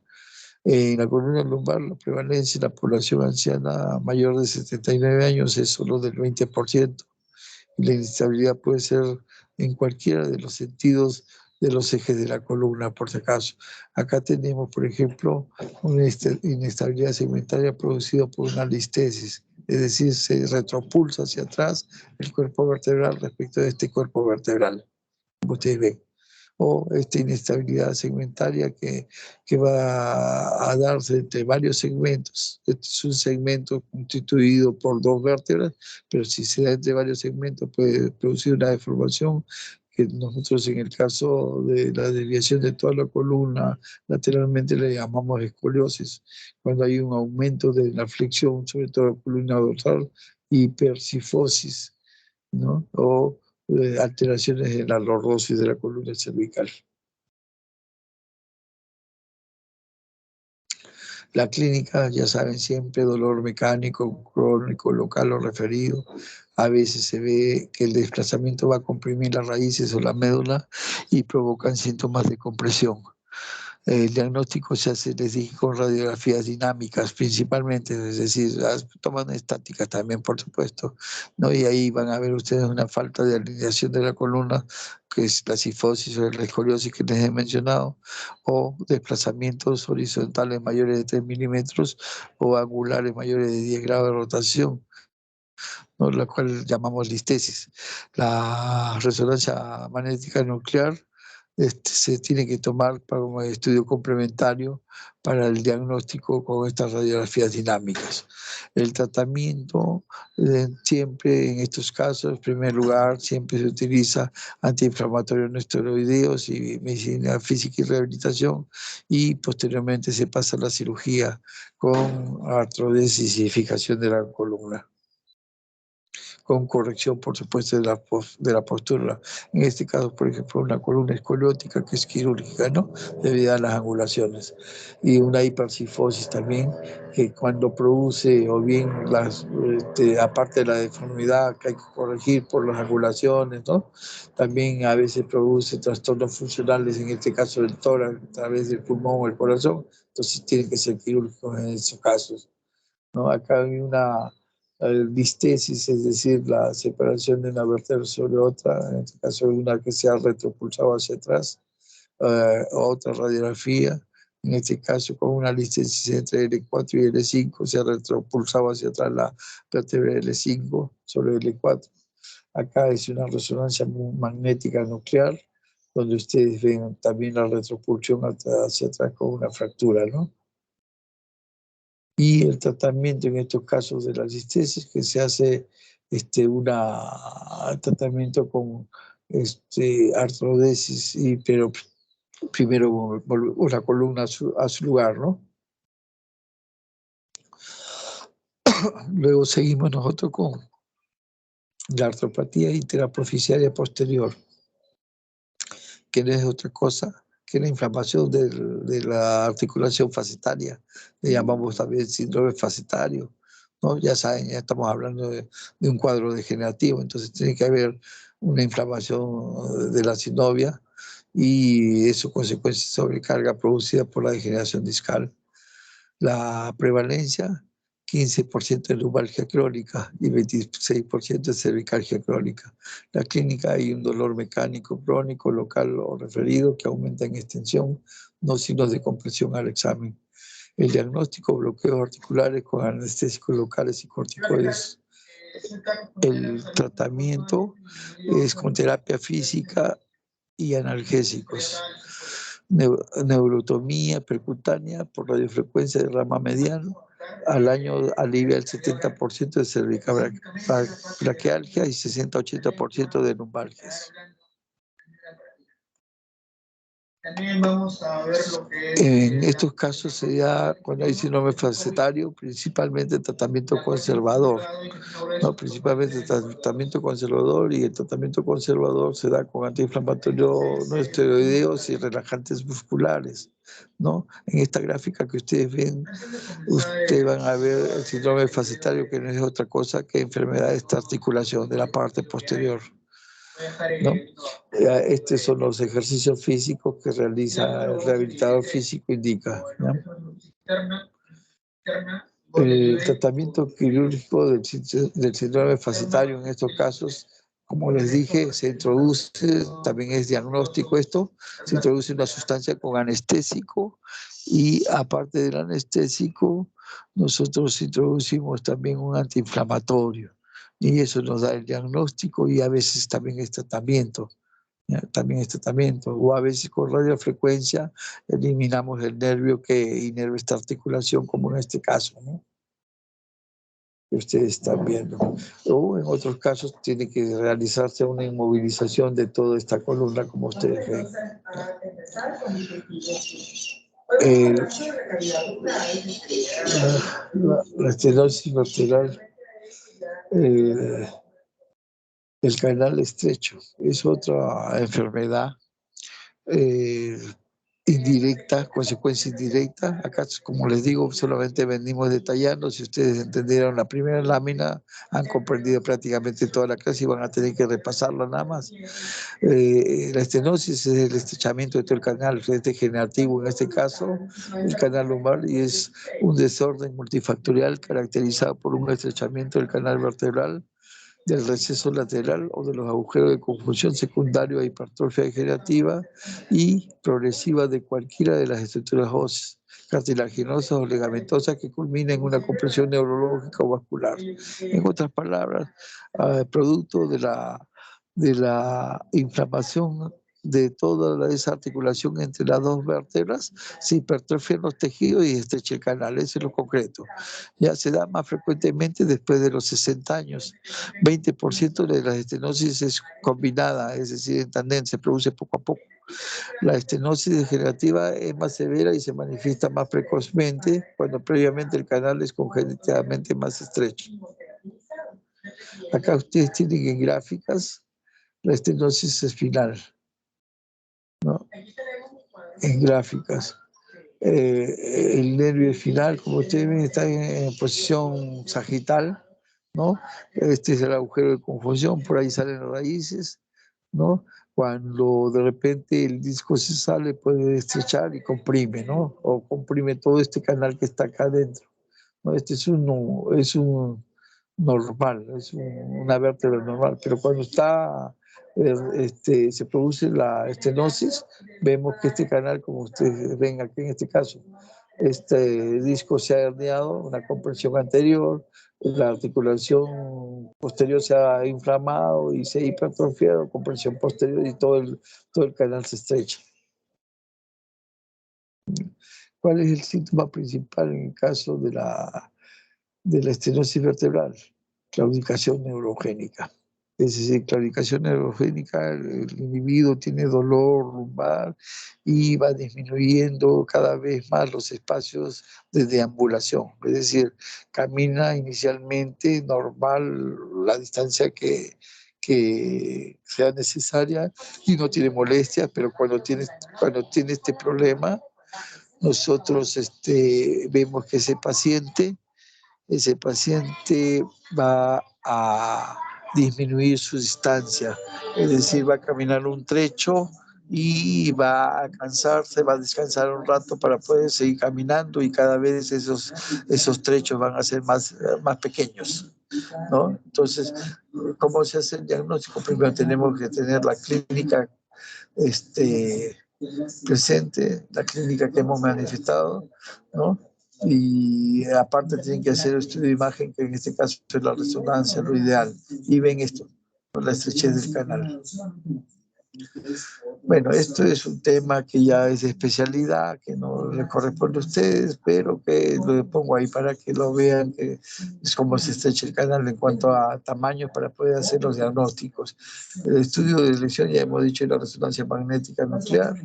En la columna lumbar, la prevalencia en la población anciana mayor de 79 años es solo del 20%. Y la inestabilidad puede ser en cualquiera de los sentidos de los ejes de la columna, por si acaso. Acá tenemos, por ejemplo, una inestabilidad segmentaria producida por una listesis, es decir, se retropulsa hacia atrás el cuerpo vertebral respecto de este cuerpo vertebral, como ustedes ven. O esta inestabilidad segmentaria que va a darse entre varios segmentos. Este es un segmento constituido por 2 vértebras, pero si se da entre varios segmentos puede producir una deformación que nosotros en el caso de la desviación de toda la columna lateralmente le llamamos escoliosis, cuando hay un aumento de la flexión, sobre todo la columna dorsal, hipercifosis, ¿no? O alteraciones en la lordosis de la columna cervical. La clínica, ya saben, siempre dolor mecánico, crónico, local o referido. A veces se ve que el desplazamiento va a comprimir las raíces o la médula y provocan síntomas de compresión. El diagnóstico se hace, les dije, con radiografías dinámicas principalmente, es decir, las toman estáticas también, por supuesto, ¿no? Y ahí van a ver ustedes una falta de alineación de la columna, que es la cifosis o la escoliosis que les he mencionado, o desplazamientos horizontales mayores de 3 milímetros o angulares mayores de 10 grados de rotación, ¿no? La cual llamamos listesis. La resonancia magnética nuclear se tiene que tomar para un estudio complementario para el diagnóstico con estas radiografías dinámicas. El tratamiento siempre en estos casos, en primer lugar, siempre se utiliza antiinflamatorios no esteroideos y medicina física y rehabilitación, y posteriormente se pasa a la cirugía con artrodesis y fijación de la columna, con corrección, por supuesto, de la postura. En este caso, por ejemplo, una columna escoliótica que es quirúrgica, ¿no? Debido a las angulaciones. Y una hipercifosis también, que cuando produce, o bien, aparte de la deformidad que hay que corregir por las angulaciones, ¿no? También a veces produce trastornos funcionales, en este caso del tórax, a través del pulmón o el corazón. Entonces tienen que ser quirúrgicos en esos casos, ¿no? Acá hay una listesis, es decir, la separación de una vértebra sobre otra, en este caso una que se ha retropulsado hacia atrás, otra radiografía, en este caso con una listesis entre L4 y L5, se ha retropulsado hacia atrás la vértebra L5 sobre L4. Acá es una resonancia magnética nuclear, donde ustedes ven también la retropulsión hacia atrás con una fractura, ¿no? Y el tratamiento en estos casos de la listesis, que se hace un tratamiento con artrodesis, pero primero volvemos la columna a su lugar, ¿no? Luego seguimos nosotros con la artropatía interaproficiaria posterior, que no es otra cosa que la inflamación de la articulación facetaria. Le llamamos también síndrome facetario, ¿no? Ya saben, ya estamos hablando de un cuadro degenerativo, entonces tiene que haber una inflamación de la synovia y eso consecuencia de sobrecarga producida por la degeneración discal. La prevalencia, 15% de lumbalgia crónica y 26% de cervicalgia crónica. La clínica, hay un dolor mecánico crónico, local o referido que aumenta en extensión, no signos de compresión al examen. El diagnóstico, bloqueos articulares con anestésicos locales y corticoides. El tratamiento es con terapia física y analgésicos. Neurotomía percutánea por radiofrecuencia de rama mediano. Al año alivia el 70% de cervicabraquialgia y 60-80% de lumbalgias. También vamos a ver lo que es... En estos casos sería, cuando hay síndrome facetario, principalmente tratamiento conservador, ¿no? Principalmente tratamiento conservador, y el tratamiento conservador se da con antiinflamatorios no esteroideos y relajantes musculares, ¿no? En esta gráfica que ustedes ven, ustedes van a ver el síndrome facetario, que no es otra cosa que enfermedad de esta articulación de la parte posterior, ¿no? Estos son los ejercicios físicos que realiza el rehabilitador físico, indica, ¿no? El tratamiento quirúrgico del síndrome facetario en estos casos, como les dije, se introduce, también es diagnóstico esto, se introduce una sustancia con anestésico, y aparte del anestésico, nosotros introducimos también un antiinflamatorio, y eso nos da el diagnóstico, y a veces también es tratamiento. También es tratamiento, o a veces con radiofrecuencia eliminamos el nervio que inerva esta articulación, como en este caso, ¿no? Que ustedes están viendo. O en otros casos tiene que realizarse una inmovilización de toda esta columna, como ustedes ven. La estenosis vertebral, el canal estrecho, es otra enfermedad indirecta, consecuencia indirecta. Acá, como les digo, solamente venimos detallando. Si ustedes entendieron la primera lámina, han comprendido prácticamente toda la clase y van a tener que repasarla nada más. La estenosis es el estrechamiento de todo el canal degenerativo, en este caso, el canal lumbar, y es un desorden multifactorial caracterizado por un estrechamiento del canal vertebral, del receso lateral o de los agujeros de confusión secundario a hipertrofia degenerativa y progresiva de cualquiera de las estructuras óseas, cartilaginosas o ligamentosas que culmina en una compresión neurológica o vascular. En otras palabras, producto de la inflamación de toda esa articulación entre las dos vértebras, se hipertrofian los tejidos y estrecha el canal. Eso es lo concreto. Ya se da más frecuentemente después de los 60 años. 20% de la estenosis es combinada, es decir, en tandem, se produce poco a poco. La estenosis degenerativa es más severa y se manifiesta más precozmente cuando previamente el canal es congénitamente más estrecho. Acá ustedes tienen en gráficas la estenosis espinal, ¿no? En gráficas. El nervio espinal, como ustedes ven, está en posición sagital, ¿no? Este es el agujero de confusión, por ahí salen las raíces, ¿no? Cuando de repente el disco se sale, puede estrechar y comprime, ¿no? O comprime todo este canal que está acá adentro, ¿no? Este es un normal, es una vértebra normal, pero cuando se produce la estenosis, vemos que este canal, como ustedes ven aquí en este caso, este disco se ha herniado, una compresión anterior, la articulación posterior se ha inflamado y se ha hipertrofiado, compresión posterior y todo el canal se estrecha. ¿Cuál es el síntoma principal en el caso de la estenosis vertebral? Claudicación neurogénica. Es decir, claudicación neurogénica, el individuo tiene dolor lumbar y va disminuyendo cada vez más los espacios de deambulación. Es decir, camina inicialmente normal la distancia que sea necesaria y no tiene molestias, pero cuando tiene este problema, nosotros vemos que ese paciente va a disminuir su distancia, es decir, va a caminar un trecho y va a cansarse, va a descansar un rato para poder seguir caminando y cada vez esos trechos van a ser más pequeños, ¿no? Entonces, ¿cómo se hace el diagnóstico? Primero tenemos que tener la clínica presente, la clínica que hemos manifestado, ¿no? Y aparte tienen que hacer estudio de imagen, que en este caso es la resonancia, lo ideal, y ven esto, la estrechez del canal. Bueno, esto es un tema que ya es de especialidad, que no le corresponde a ustedes, pero que lo pongo ahí para que lo vean, que es como se estrecha el canal en cuanto a tamaño para poder hacer los diagnósticos. El estudio de lesión, ya hemos dicho, la resonancia magnética nuclear,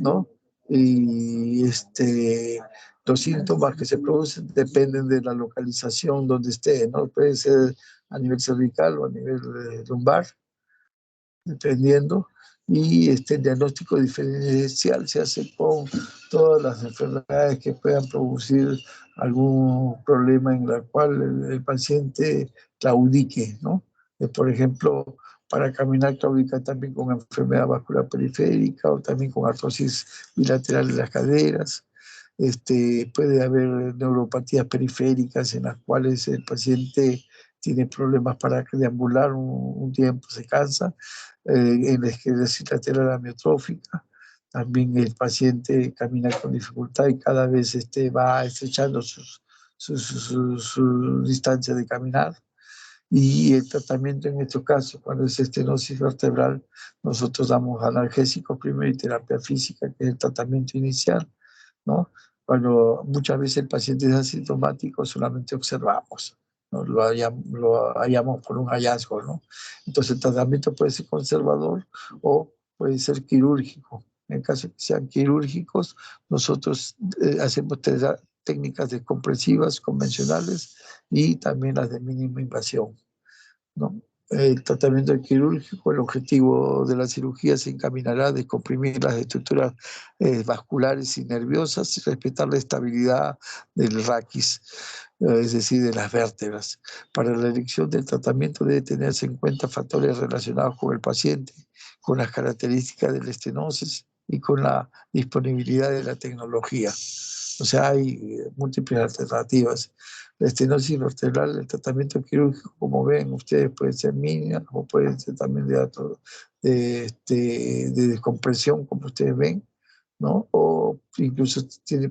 ¿no? Y los síntomas que se producen dependen de la localización donde esté, ¿no? Puede ser a nivel cervical o a nivel lumbar, dependiendo. Y el diagnóstico diferencial se hace con todas las enfermedades que puedan producir algún problema en la cual el paciente claudique, ¿no? Por ejemplo, para caminar claudica también con enfermedad vascular periférica o también con artrosis bilateral de las caderas. Puede haber neuropatías periféricas en las cuales el paciente tiene problemas para deambular un tiempo, se cansa. En la esclerosis lateral amiotrófica, también el paciente camina con dificultad y cada vez va estrechando su distancia de caminar. Y el tratamiento en estos casos, cuando es estenosis vertebral, nosotros damos analgésicos primero y terapia física, que es el tratamiento inicial, ¿no? Cuando muchas veces el paciente es asintomático, solamente observamos, ¿no? Lo hallamos por un hallazgo, ¿no? Entonces el tratamiento puede ser conservador o puede ser quirúrgico. En caso de que sean quirúrgicos, nosotros hacemos técnicas descompresivas convencionales y también las de mínima invasión, ¿no? el tratamiento quirúrgico, el objetivo de la cirugía se encaminará a descomprimir las estructuras vasculares y nerviosas y respetar la estabilidad del raquis, es decir, de las vértebras. Para la elección del tratamiento debe tenerse en cuenta factores relacionados con el paciente, con las características de la estenosis y con la disponibilidad de la tecnología. O sea, hay múltiples alternativas. La estenosis vertebral, el tratamiento quirúrgico, como ven ustedes, puede ser mínima o puede ser también de descompresión, como ustedes ven, ¿no? O incluso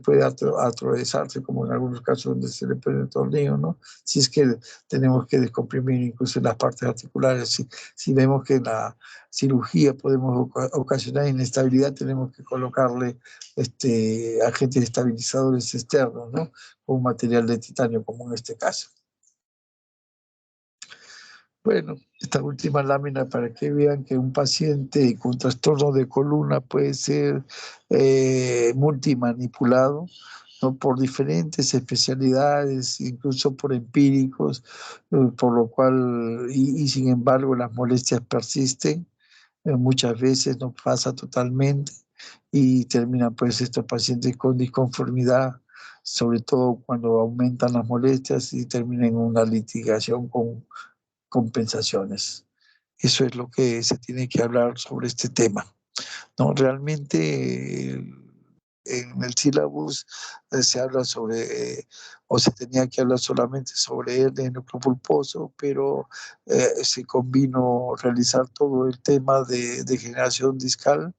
puede atravesarse, como en algunos casos donde se le pone el tornillo, ¿no? Si es que tenemos que descomprimir incluso las partes articulares, si vemos que en la cirugía podemos ocasionar inestabilidad, tenemos que colocarle agentes estabilizadores externos, ¿no? Con un material de titanio, como en este caso. Bueno, esta última lámina para que vean que un paciente con trastorno de columna puede ser multimanipulado, ¿no? Por diferentes especialidades, incluso por empíricos, por lo cual, y sin embargo las molestias persisten, muchas veces no pasa totalmente y terminan pues estos pacientes con disconformidad, sobre todo cuando aumentan las molestias y terminan en una litigación con compensaciones. Eso es lo que se tiene que hablar sobre este tema, ¿no? Realmente en el sílabus se habla sobre, o se tenía que hablar solamente sobre el núcleo pulposo, pero se convino realizar todo el tema de degeneración discal,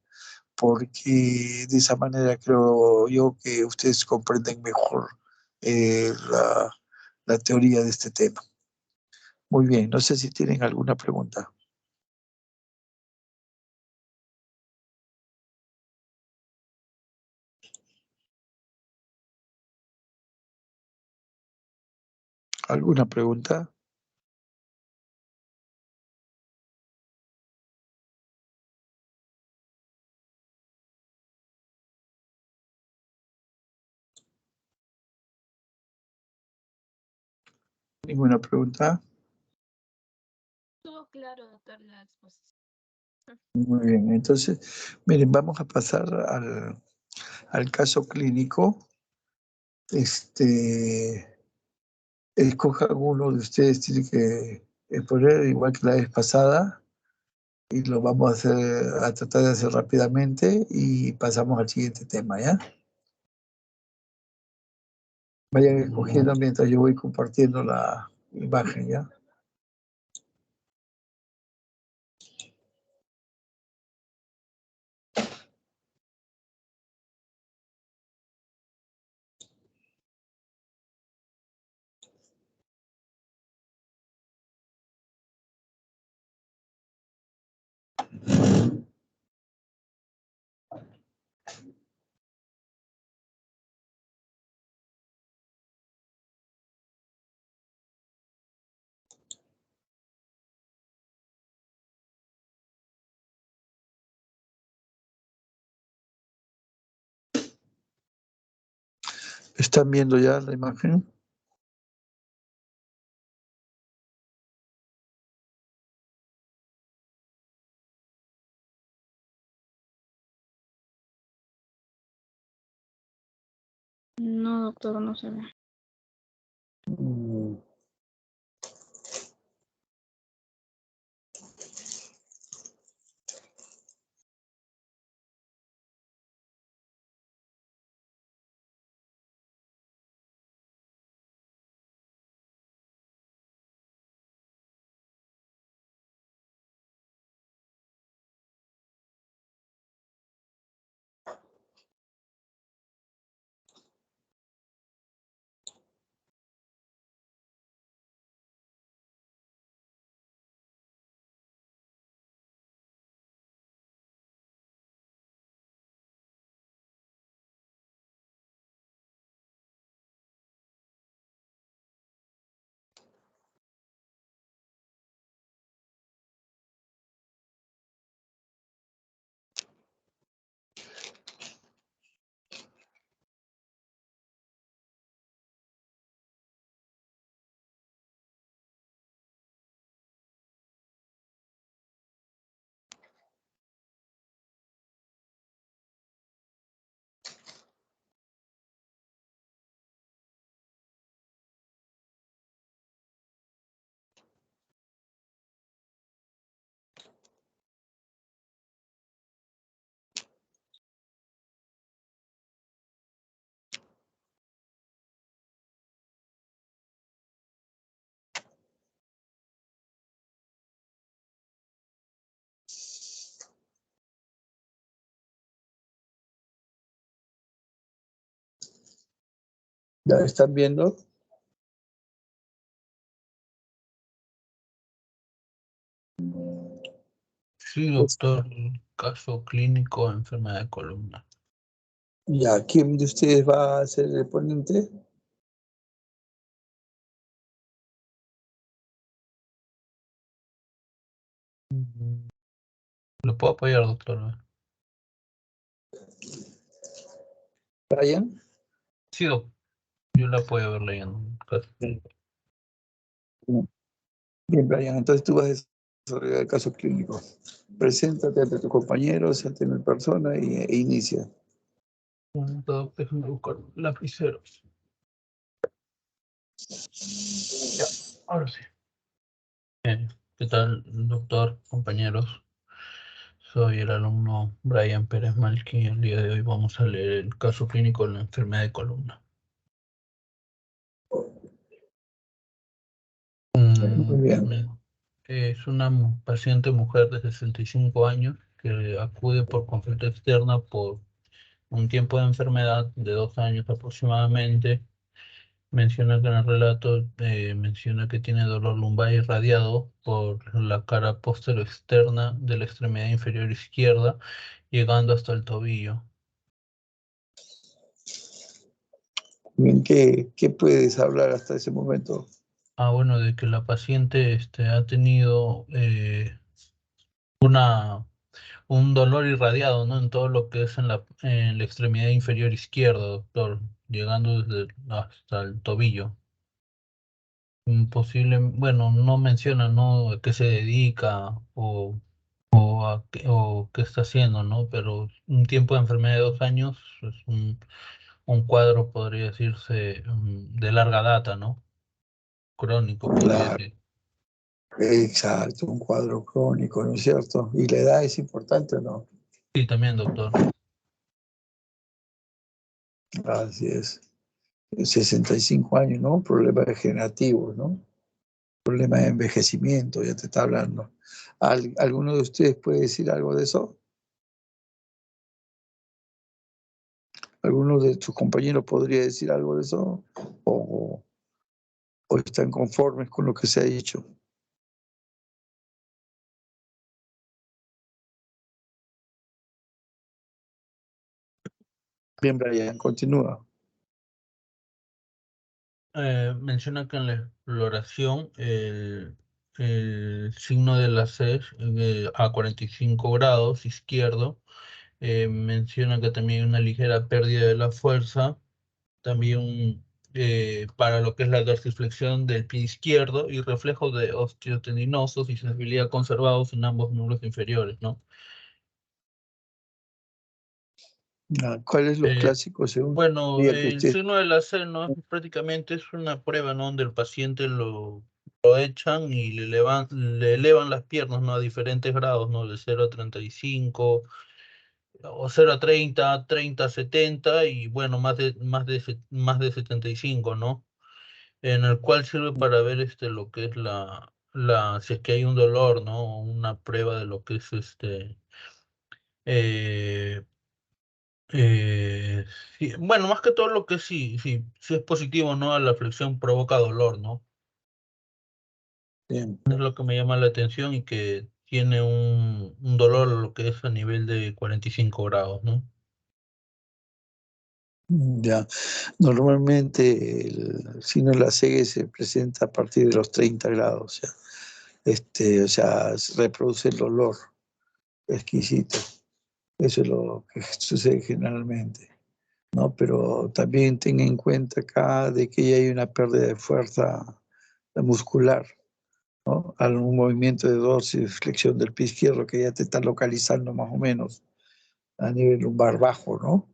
porque de esa manera creo yo que ustedes comprenden mejor la teoría de este tema. Muy bien, no sé si tienen alguna pregunta. ¿Alguna pregunta? ¿Ninguna pregunta? Estuvo claro, doctor, la exposición. Muy bien, entonces, miren, vamos a pasar al caso clínico. Escoja uno de ustedes, tiene que exponer igual que la vez pasada, y lo vamos a tratar de hacer rápidamente y pasamos al siguiente tema, ¿ya? Vayan escogiendo mientras yo voy compartiendo la imagen, ¿ya? ¿Están viendo ya la imagen? No, doctor, no se ve. Mm. ¿Ya están viendo? Sí, doctor. Caso clínico, enfermedad de columna. Ya, ¿quién de ustedes va a ser el ponente? ¿Lo puedo apoyar, doctor? Brian. Sí, doctor. Yo la puedo ver leyendo. Caso clínico. Bien, Brian, entonces tú vas a desarrollar el caso clínico. Preséntate ante tus compañeros, ante mi persona e inicia. Déjame buscar lapiceros. Ya, ahora sí. ¿Qué tal, doctor, compañeros? Soy el alumno Brian Pérez Malqui. El día de hoy vamos a leer el caso clínico de la enfermedad de columna. Muy bien. Es una paciente mujer de 65 años que acude por consulta externa por un tiempo de enfermedad de 2 años aproximadamente. Menciona que en el relato menciona que tiene dolor lumbar irradiado por la cara posterior externa de la extremidad inferior izquierda, llegando hasta el tobillo. Bien, ¿qué puedes hablar hasta ese momento? Bueno, de que la paciente ha tenido un dolor irradiado, ¿no? En todo lo que es en la extremidad inferior izquierda, doctor, llegando hasta el tobillo. Posible, bueno, no menciona, ¿no? A qué se dedica o qué está haciendo, ¿no? Pero un tiempo de enfermedad de 2 años es un cuadro, podría decirse, de larga data, ¿no? Crónico, podría Claro, decir. exacto, un cuadro crónico, ¿no es cierto? ¿Y la edad es importante o no? Sí, también, doctor. Así es. 65 años, ¿no? Problemas degenerativos, ¿no? Problemas de envejecimiento, ya te está hablando. ¿Alguno de ustedes puede decir algo de eso? ¿Alguno de sus compañeros podría decir algo de eso? ¿O están conformes con lo que se ha dicho? Bien, Brian, continúa. Menciona que en la exploración el signo de la C a 45 grados izquierdo. Menciona que también hay una ligera pérdida de la fuerza, también para lo que es la dorsiflexión del pie izquierdo y reflejo de osteotendinosos y sensibilidad conservados en ambos miembros inferiores, ¿no? ¿Cuál es lo Eh, clásico según bueno, día que el usted... signo de la C, ¿no? Prácticamente es una prueba, ¿no? Donde el paciente lo echan y le elevan las piernas, ¿no? A diferentes grados, ¿no? De 0 a 35 o 0 a 30, 30 a 70 y bueno, más de 75, ¿no? En el cual sirve para ver lo que es si es que hay un dolor, ¿no? Una prueba de lo que es eh, eh, bueno, más que todo lo que sí es positivo, ¿no? La flexión provoca dolor, ¿no? Bien, Es lo que me llama la atención y que tiene un dolor lo que es a nivel de 45 grados, ¿no? ya. Normalmente el signo de la cegue se presenta a partir de los 30 grados, ya. O sea, reproduce el dolor exquisito. Eso es lo que sucede generalmente, ¿no? Pero también ten en cuenta acá de que ya hay una pérdida de fuerza muscular, ¿no? Algún movimiento de dorsiflexión del pie izquierdo que ya te está localizando más o menos a nivel lumbar bajo, ¿no?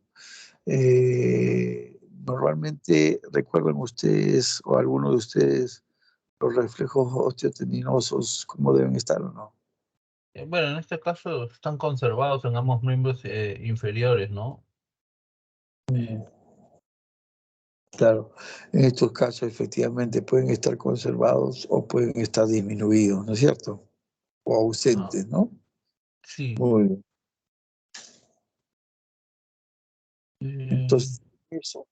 Normalmente recuerdan ustedes o alguno de ustedes los reflejos osteotendinosos, cómo deben estar o no. Bueno, en este caso están conservados en ambos miembros inferiores, ¿no? Mm, claro, en estos casos efectivamente pueden estar conservados o pueden estar disminuidos, ¿no es cierto? O Ah, ausentes, ¿no? sí. Muy bien. Eh, Entonces, eso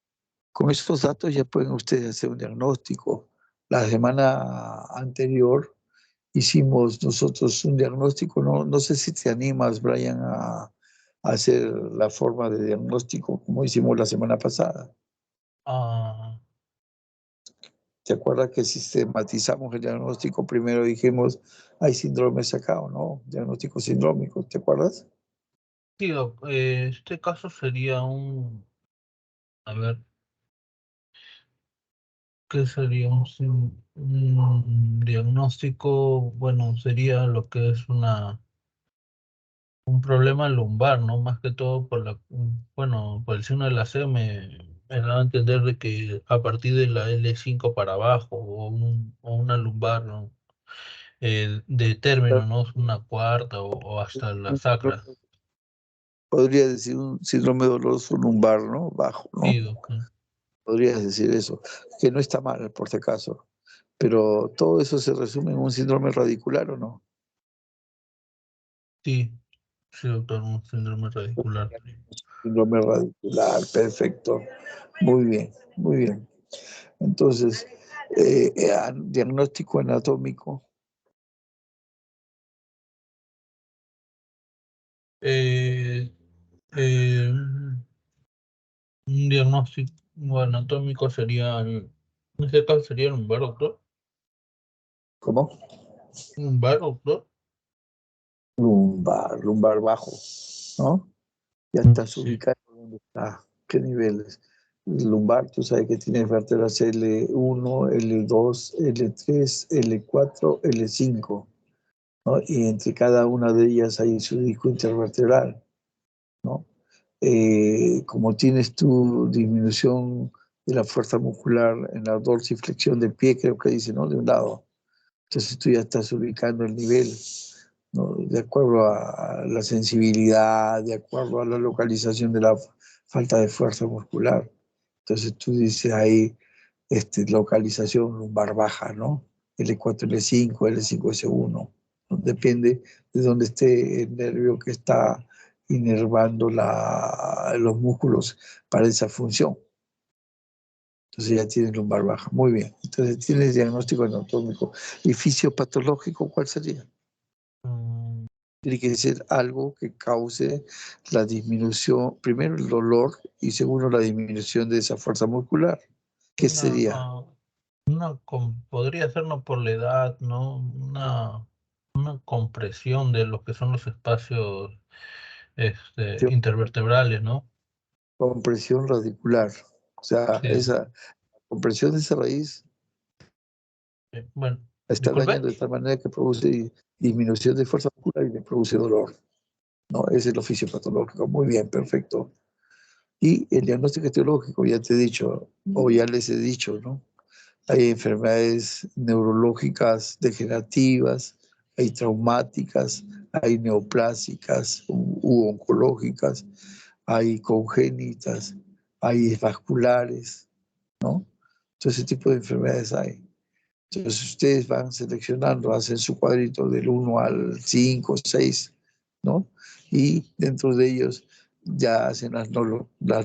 Con estos datos ya pueden ustedes hacer un diagnóstico. La semana anterior hicimos nosotros un diagnóstico, no sé si te animas, Brian, a hacer la forma de diagnóstico como hicimos la semana pasada. Ah, ¿Te acuerdas que sistematizamos el diagnóstico? Primero dijimos, hay síndromes acá o no, diagnóstico sindrómico, ¿te acuerdas? sí, Doc, este caso sería a ver, ¿qué sería un diagnóstico? Bueno, sería lo que es un problema lumbar, ¿no? Más que todo bueno, por el signo de la C me da a entender de que a partir de la L5 para abajo o una lumbar, ¿no? De término, ¿no? Una cuarta o hasta la sacra. Podría decir un síndrome doloroso lumbar, ¿no? Bajo, ¿no? Sí, Doc. Podrías decir eso, que no está mal, por si acaso. Pero todo eso se resume en un síndrome radicular, ¿o no? Sí, sí, doctor, un síndrome radicular. Síndrome radicular, perfecto. Muy bien, muy bien. Entonces, diagnóstico anatómico. Eh, un diagnóstico anatómico sería, en este caso sería lumbar, doctor. ¿Cómo? Lumbar, doctor. Lumbar bajo, ¿no? Ya Mm, estás sí. ubicado dónde está, qué niveles. Lumbar, tú sabes que tienes vértebras L1, L2, L3, L4, L5, ¿no? Y entre cada una de ellas hay su disco intervertebral, ¿no? Como tienes tu disminución de la fuerza muscular en la dorsiflexión del pie, creo que dice, ¿no? De un lado. Entonces tú ya estás ubicando el nivel, ¿no? De acuerdo a la sensibilidad, de acuerdo a la localización de la falta de fuerza muscular. Entonces tú dices ahí, localización lumbar baja, ¿no? L4, L5, L5, S1. ¿No? Depende de dónde esté el nervio que está inervando los músculos para esa función. Entonces ya tienes lumbar baja. Muy bien. Entonces tienes diagnóstico anatómico. ¿Y fisiopatológico cuál sería? Mm, Tiene que ser algo que cause la disminución, primero el dolor y segundo la disminución de esa fuerza muscular. ¿Qué Una, sería? ah, podría ser no por la edad, ¿no? Una compresión de lo que son los espacios intervertebrales, ¿no? Compresión radicular. O sea, Sí. esa compresión de esa raíz Bueno, la está disculpe. dañando de tal manera que produce disminución de fuerza muscular y le produce dolor. ¿No? Ese es el oficio patológico. Muy bien, perfecto. Y el diagnóstico etiológico, ya te he dicho, o ya les he dicho, ¿no? Hay enfermedades neurológicas degenerativas, hay traumáticas, hay neoplásicas u oncológicas, hay congénitas, hay vasculares, ¿no? Todo ese tipo de enfermedades hay. Entonces ustedes van seleccionando, hacen su cuadrito del 1 al 5, 6, ¿no? Y dentro de ellos ya hacen las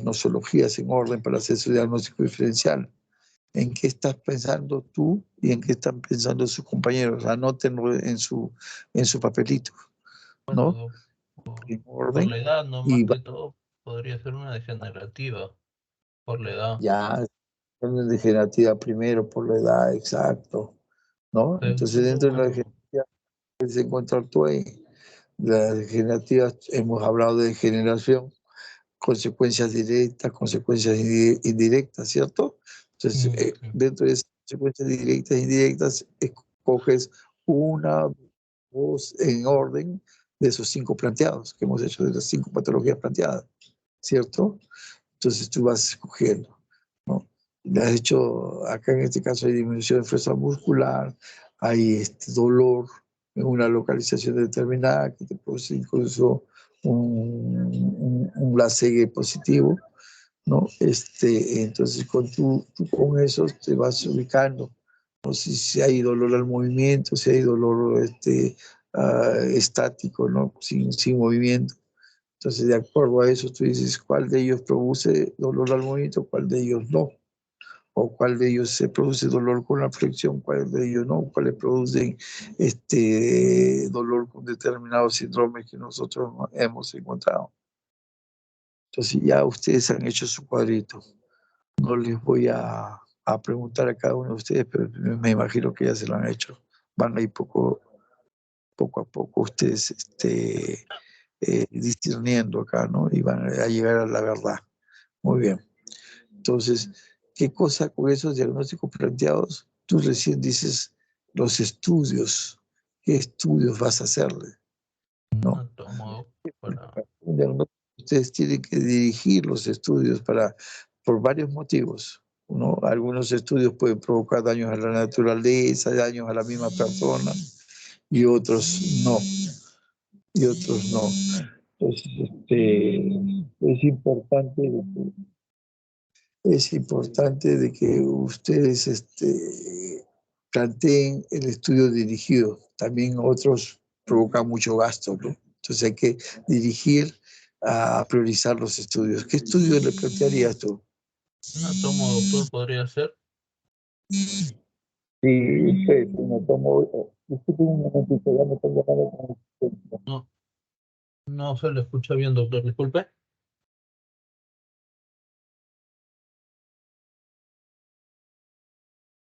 nosologías en orden para hacer su diagnóstico diferencial. ¿En qué estás pensando tú y en qué están pensando sus compañeros? Anótenlo en su papelito, ¿no? Bueno, por, En por orden la edad, no más y que todo, podría ser una degenerativa, por la edad. ya, orden degenerativa primero por la edad, exacto, ¿no? Entonces dentro de la Segundo, degenerativa puedes encontrar tú ahí. Las degenerativas, hemos hablado de degeneración, consecuencias directas, consecuencias indirectas, ¿cierto? Entonces, sí. dentro de esas consecuencias directas e indirectas, escoges una, dos en orden de esos 5 planteados que hemos hecho, de las 5 patologías planteadas, ¿cierto? Entonces tú vas escogiendo, ¿no? Le has hecho, acá en este caso hay disminución de fuerza muscular, hay dolor en una localización determinada que te produce incluso un LASEGE positivo, ¿no? Entonces tú con eso te vas ubicando, ¿no? Si hay dolor al movimiento, si hay dolor estático, ¿no? Sin movimiento. Entonces, de acuerdo a eso, tú dices cuál de ellos produce dolor al movimiento, cuál de ellos no. o cuál de ellos se produce dolor con la flexión, cuál de ellos no, cuáles producen dolor con determinados síndromes que nosotros hemos encontrado. Entonces ya ustedes han hecho su cuadrito. No les voy a preguntar a cada uno de ustedes, pero me imagino que ya se lo han hecho. Van ahí poco a poco ustedes discerniendo acá, ¿no? Y van a llegar a la verdad. Muy bien. Entonces, ¿qué cosa con esos diagnósticos planteados? Tú recién dices los estudios. ¿Qué estudios vas a hacerle? No tomo para... Un diagnóstico, ustedes tienen que dirigir los estudios por varios motivos, ¿no? Algunos estudios pueden provocar daños a la naturaleza, daños a la misma persona, y otros no. Entonces, es importante de que ustedes planteen el estudio dirigido. También otros provocan mucho gasto, ¿no? Entonces hay que dirigir a priorizar los estudios. ¿Qué estudio le plantearías tú? No tomo, doctor, podría ser. Sí, me tomo. Disculpe un momentito, ya me estoy llamando con usted. No, no se le escucha bien, doctor, disculpe.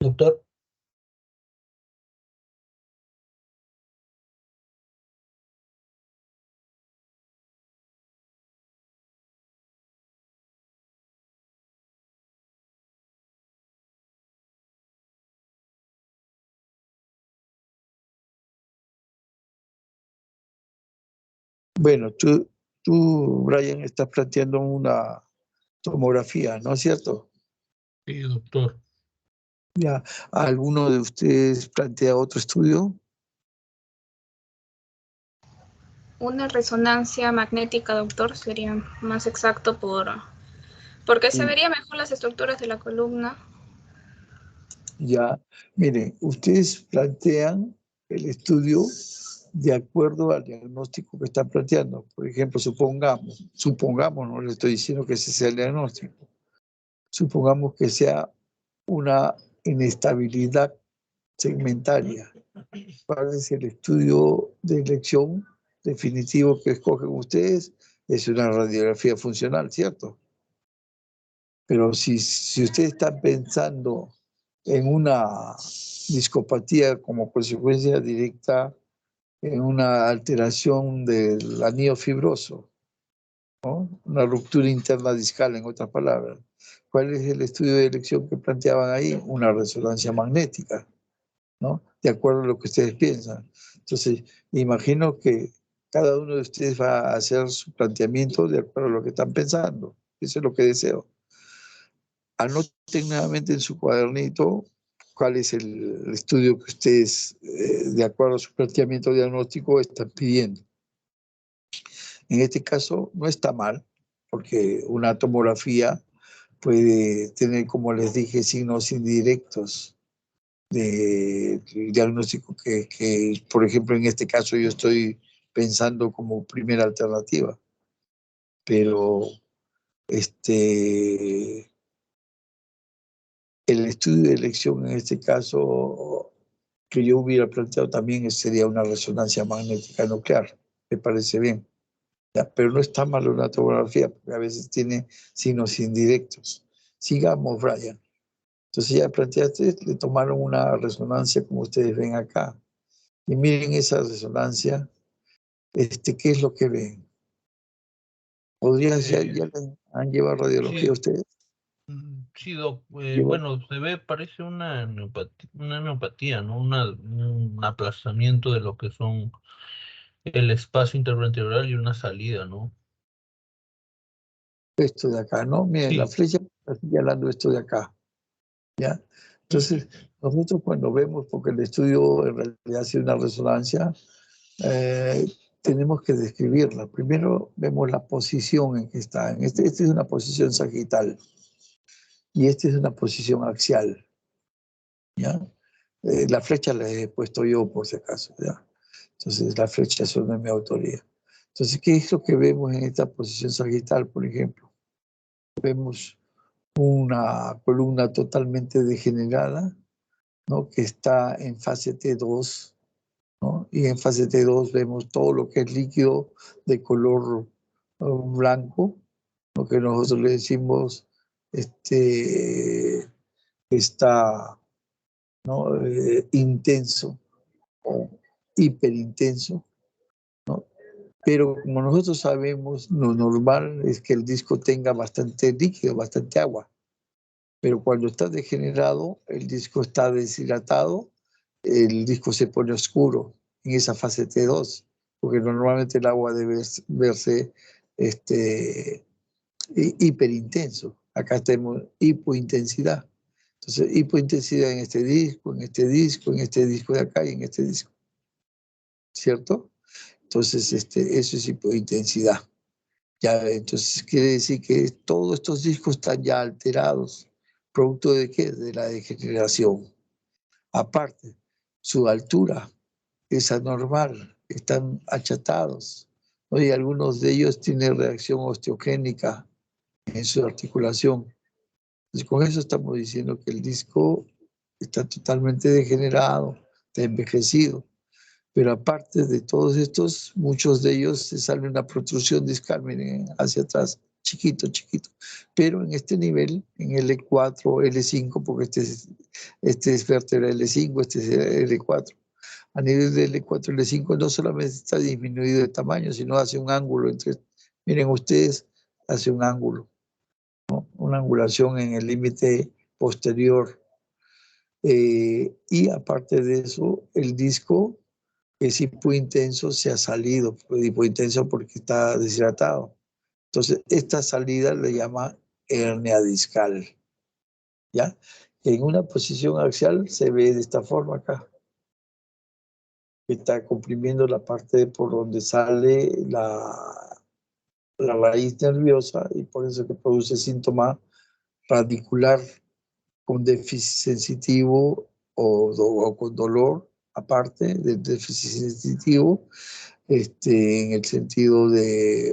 Doctor. Bueno, tú, Brian, estás planteando una tomografía, ¿no es cierto? Sí, doctor. Ya, ¿alguno de ustedes plantea otro estudio? Una resonancia magnética, doctor, sería más exacto porque se Sí. vería mejor las estructuras de la columna. Ya, miren, ustedes plantean el estudio de acuerdo al diagnóstico que están planteando. Por ejemplo, supongamos, no le estoy diciendo que ese sea el diagnóstico, supongamos que sea una inestabilidad segmentaria. ¿Cuál es el estudio de elección definitivo que escogen ustedes? Es una radiografía funcional, ¿cierto? Pero si ustedes están pensando en una discopatía como consecuencia directa, en una alteración del anillo fibroso, ¿no? Una ruptura interna discal, en otras palabras, ¿cuál es el estudio de elección que planteaban ahí? Una resonancia magnética, ¿no? De acuerdo a lo que ustedes piensan. Entonces, imagino que cada uno de ustedes va a hacer su planteamiento de acuerdo a lo que están pensando. Eso es lo que deseo. Anoten nuevamente en su cuadernito cuál es el estudio que ustedes, de acuerdo a su planteamiento diagnóstico, están pidiendo. En este caso, no está mal, porque una tomografía puede tener, como les dije, signos indirectos de diagnóstico por ejemplo, en este caso yo estoy pensando como primera alternativa. Pero el estudio de elección en este caso que yo hubiera planteado también sería una resonancia magnética nuclear. Me parece bien. Ya, pero no está mal una tomografía, porque a veces tiene signos indirectos. Sigamos, Brian. Entonces ya planteaste, le tomaron una resonancia como ustedes ven acá. Y miren esa resonancia, ¿qué es lo que ven? ¿Podrías, ya le han llevado radiología Sí, a ustedes? sí, doc. Llevo- Bueno, se ve, parece una neopatía, ¿no? Un aplastamiento de lo que son el espacio intervertebral y una salida, ¿no? Esto de acá, ¿no? Miren, la Sí, flecha está señalando esto de acá, ¿ya? Entonces, nosotros cuando vemos, porque el estudio en realidad hace una resonancia, tenemos que describirla. Primero vemos la posición en que está. Esta es una posición sagital y esta es una posición axial, ¿ya? La flecha la he puesto yo por si acaso, ¿ya? Entonces, las flechas son de mi autoría. Entonces, ¿qué es lo que vemos en esta posición sagital, por ejemplo? Vemos una columna totalmente degenerada, ¿no? Que está en fase T2, ¿no? Y en fase T2 vemos todo lo que es líquido de color blanco, lo que nosotros le decimos está, ¿no? Intenso o hiperintenso, ¿no? Pero como nosotros sabemos, lo normal es que el disco tenga bastante líquido, bastante agua. Pero cuando está degenerado, el disco está deshidratado, el disco se pone oscuro en esa fase T2, porque normalmente el agua debe verse hiperintenso. Acá tenemos hipointensidad. Entonces, hipointensidad en este disco, en este disco, en este disco de acá y en este disco. ¿Cierto? Entonces, eso es hipointensidad. Ya, entonces quiere decir que todos estos discos están ya alterados. ¿Producto de qué? De la degeneración. Aparte, su altura es anormal, están achatados, ¿no? Y algunos de ellos tienen reacción osteogénica en su articulación. Entonces, con eso estamos diciendo que el disco está totalmente degenerado, está envejecido. Pero aparte de todos estos, muchos de ellos se sale una protrusión discal, miren, hacia atrás, chiquito, chiquito. Pero en este nivel, en L4, L5, porque este es vértebra L5, este es L4. A nivel de L4, L5 no solamente está disminuido de tamaño, sino hace un ángulo entre, miren ustedes, hace un ángulo, ¿no? Una angulación en el límite posterior. Y aparte de eso, el disco es hipointenso, se ha salido, hipointenso porque está deshidratado. Entonces, esta salida le llama hernia discal, ¿ya? En una posición axial se ve de esta forma acá. Está comprimiendo la parte por donde sale la raíz nerviosa y por eso que produce síntoma radicular con déficit sensitivo o con dolor, aparte del déficit sensitivo, en el sentido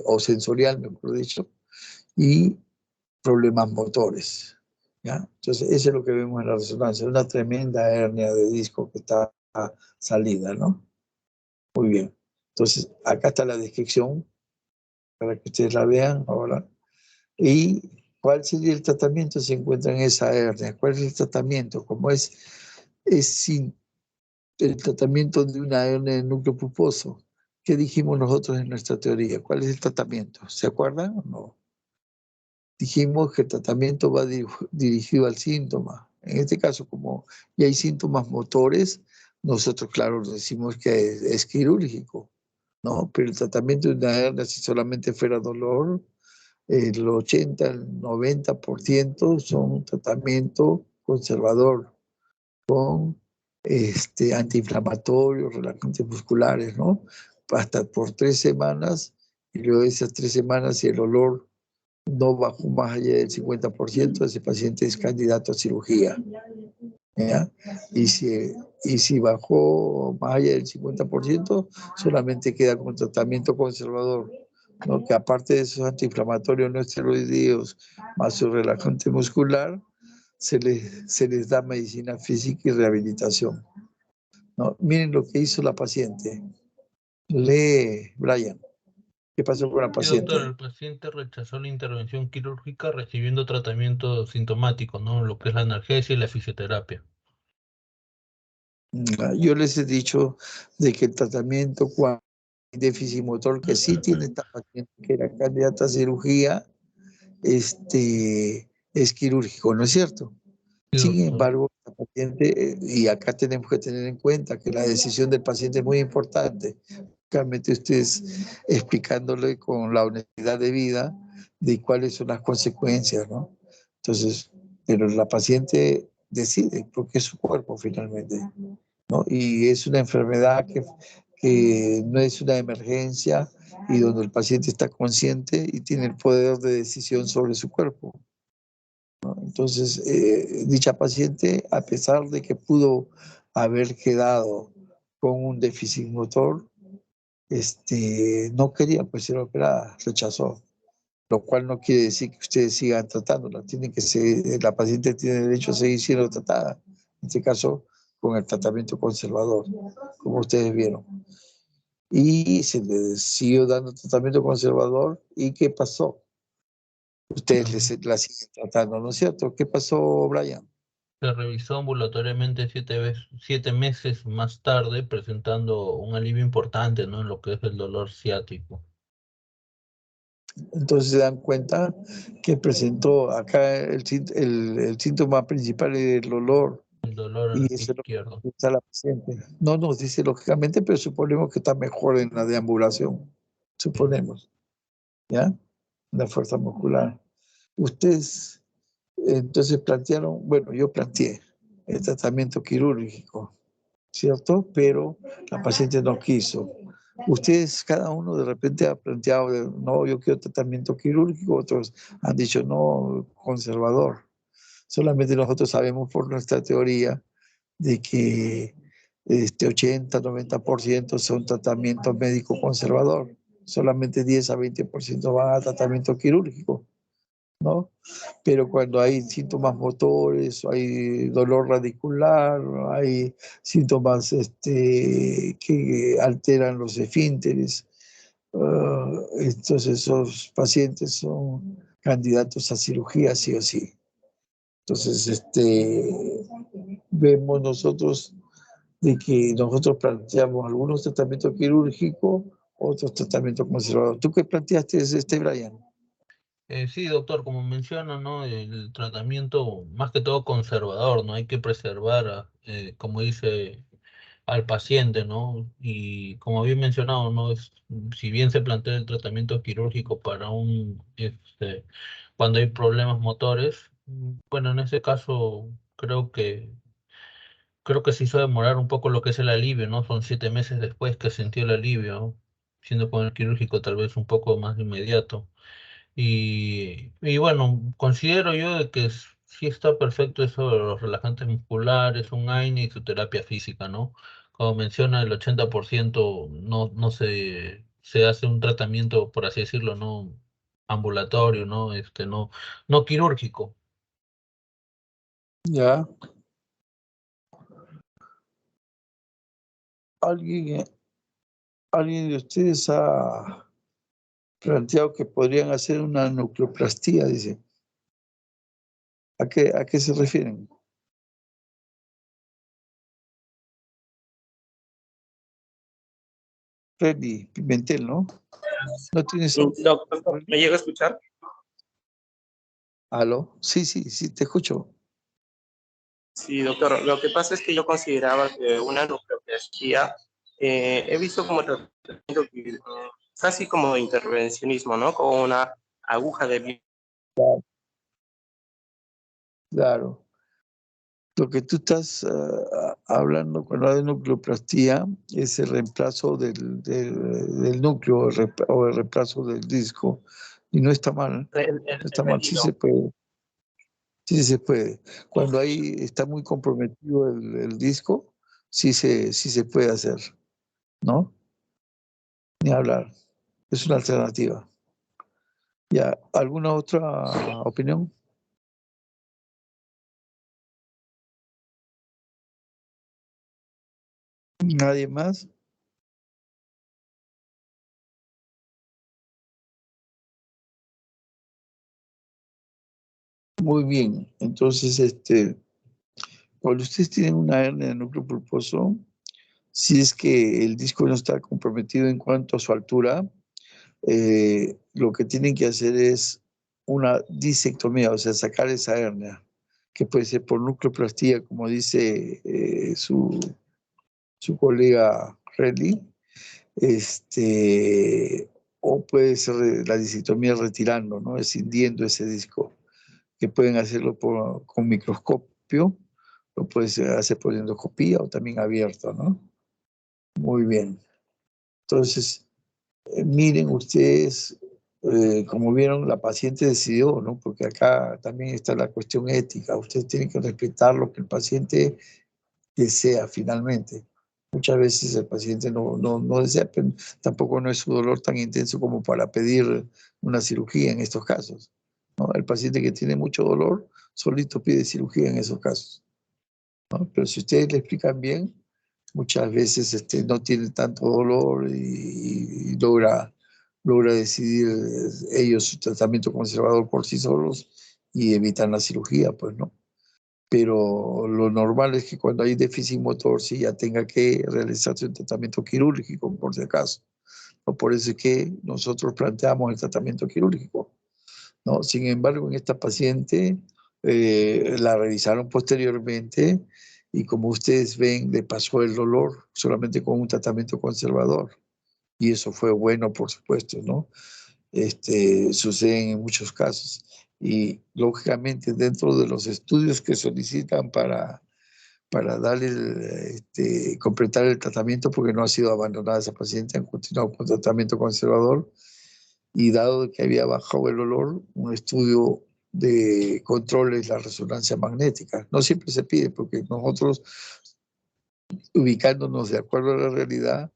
o sensorial, mejor dicho, y problemas motores, ¿ya? Entonces, eso es lo que vemos en la resonancia, una tremenda hernia de disco que está salida, ¿no? Muy bien. Entonces, acá está la descripción, para que ustedes la vean ahora. ¿Y cuál sería el tratamiento si encuentran esa hernia? ¿Cuál es el tratamiento? Como es sin el tratamiento de una hernia del núcleo pulposo. ¿Qué dijimos nosotros en nuestra teoría? ¿Cuál es el tratamiento? ¿Se acuerdan o no? Dijimos que el tratamiento va dirigido al síntoma. En este caso, como ya hay síntomas motores, nosotros, claro, decimos que es quirúrgico, ¿no? Pero el tratamiento de una hernia, si solamente fuera dolor, el 80, el 90% son tratamiento conservador con antiinflamatorios, relajantes musculares, ¿no? Hasta por 3 semanas, y luego de esas 3 semanas, si el olor no bajó más allá del 50%, ese paciente es candidato a cirugía, ¿ya? Y si bajó más allá del 50%, solamente queda con tratamiento conservador, ¿no? Que aparte de esos antiinflamatorios no esteroideos más su relajante muscular, se les da medicina física y rehabilitación, ¿no? Miren lo que hizo la paciente. Lee, Brian. ¿Qué pasó con la Sí, paciente? doctor, el paciente rechazó la intervención quirúrgica recibiendo tratamiento sintomático, ¿no? Lo que es la analgesia y la fisioterapia. Yo les he dicho de que el tratamiento cuando hay déficit motor, que sí tiene esta paciente que era candidata a cirugía, es quirúrgico, ¿no es cierto? Sí, Sin doctor. embargo, la paciente, y acá tenemos que tener en cuenta que la decisión del paciente es muy importante. Realmente ustedes explicándole con la honestidad de vida de cuáles son las consecuencias, ¿no? Entonces, pero la paciente decide porque es su cuerpo finalmente, ¿no? Y es una enfermedad que no es una emergencia y donde el paciente está consciente y tiene el poder de decisión sobre su cuerpo. Entonces, dicha paciente, a pesar de que pudo haber quedado con un déficit motor, no quería pues ser operada, rechazó. lo cual no quiere decir que ustedes sigan tratándola. La paciente tiene derecho a seguir siendo tratada, en este caso con el tratamiento conservador, como ustedes vieron. Y se le siguió dando tratamiento conservador. ¿Y qué pasó? Ustedes la siguen tratando, ¿no es cierto? ¿Qué pasó, Brian? Se revisó ambulatoriamente 7 meses más tarde, presentando un alivio importante, ¿no? En lo que es el dolor ciático. Entonces se dan cuenta que presentó acá el síntoma principal es el dolor, El dolor en el y pie eso es lo izquierdo. que está la paciente. No nos dice lógicamente, pero suponemos que está mejor en la deambulación. Suponemos, ¿ya? La fuerza muscular. Ustedes entonces plantearon, bueno, yo planteé el tratamiento quirúrgico, ¿cierto? Pero la paciente no quiso. Ustedes, cada uno de repente ha planteado, no, yo quiero tratamiento quirúrgico, otros han dicho, no, conservador. Solamente nosotros sabemos por nuestra teoría de que 80-90% son tratamiento médico conservador. Solamente 10 a 20% van a tratamiento quirúrgico, ¿no? Pero cuando hay síntomas motores, hay dolor radicular, hay síntomas que alteran los esfínteres, entonces esos pacientes son candidatos a cirugía sí o sí. Entonces, vemos nosotros de que nosotros planteamos algunos tratamientos quirúrgicos, otros tratamientos conservadores. ¿Tú qué planteaste, Brian? Sí, doctor, como menciona, ¿no? El tratamiento, más que todo conservador, ¿no? Hay que preservar, como dice, al paciente, ¿no? Y como había mencionado, ¿no? Si bien se plantea el tratamiento quirúrgico para cuando hay problemas motores, bueno, en ese caso creo que se hizo demorar un poco lo que es el alivio, ¿no? Son 7 meses después que sintió el alivio, ¿no? Siendo con el quirúrgico tal vez un poco más inmediato. Y bueno, considero yo de que sí está perfecto eso de los relajantes musculares, un AINE y su terapia física, ¿no? Como menciona, el 80% no se hace un tratamiento, por así decirlo, no ambulatorio, ¿no? No quirúrgico. Ya. ¿Alguien, alguien de ustedes ha planteado que podrían hacer una nucleoplastía, dice? ¿A qué se refieren? Freddy Pimentel, ¿no? ¿No tienes? Doctor, ¿me llega a escuchar? ¿Aló? Sí, te escucho. Sí, doctor. Lo que pasa es que yo consideraba que una nucleoplastía, he visto como tratamiento casi como intervencionismo, ¿no? Con una aguja de... Claro. Lo que tú estás hablando cuando hablas de nucleoplastía es el reemplazo del núcleo o el reemplazo del disco. Y no está mal. No está mal, sí se puede. Sí se puede. Cuando ahí está muy comprometido el disco, sí se puede hacer, ¿no? Ni hablar. Es una alternativa. Ya, ¿alguna otra opinión? ¿Nadie más? Muy bien. Entonces, cuando ustedes tienen una hernia de núcleo pulposo, si es que el disco no está comprometido en cuanto a su altura, lo que tienen que hacer es una disectomía, o sea, sacar esa hernia, que puede ser por nucleoplastía, como dice su colega Redley, o puede ser la disectomía retirando, ¿no? Escindiendo ese disco, que pueden hacerlo con microscopio, lo puedes hacer por endoscopía o también abierto, ¿no? Muy bien. Entonces, miren ustedes, como vieron, la paciente decidió, ¿no? Porque acá también está la cuestión ética. Ustedes tienen que respetar lo que el paciente desea finalmente, Muchas veces el paciente no desea, pero tampoco no es su dolor tan intenso como para pedir una cirugía en estos casos, ¿no? El paciente que tiene mucho dolor solito pide cirugía en esos casos, ¿no? Pero si ustedes le explican bien, muchas veces no tiene tanto dolor y logra decidir ellos su tratamiento conservador por sí solos y evitan la cirugía, pues, ¿no? Pero lo normal es que cuando hay déficit motor sí ya tenga que realizarse un tratamiento quirúrgico, por si acaso. ¿No? Por eso es que nosotros planteamos el tratamiento quirúrgico, ¿no? Sin embargo, en esta paciente la revisaron posteriormente y como ustedes ven, le pasó el dolor solamente con un tratamiento conservador. Y eso fue bueno, por supuesto, ¿no? Suceden en muchos casos. Y lógicamente dentro de los estudios que solicitan para darle, completar el tratamiento, porque no ha sido abandonada esa paciente, han continuado con tratamiento conservador, y dado que había bajado el olor, un estudio de control es la resonancia magnética. No siempre se pide, porque nosotros, ubicándonos de acuerdo a la realidad,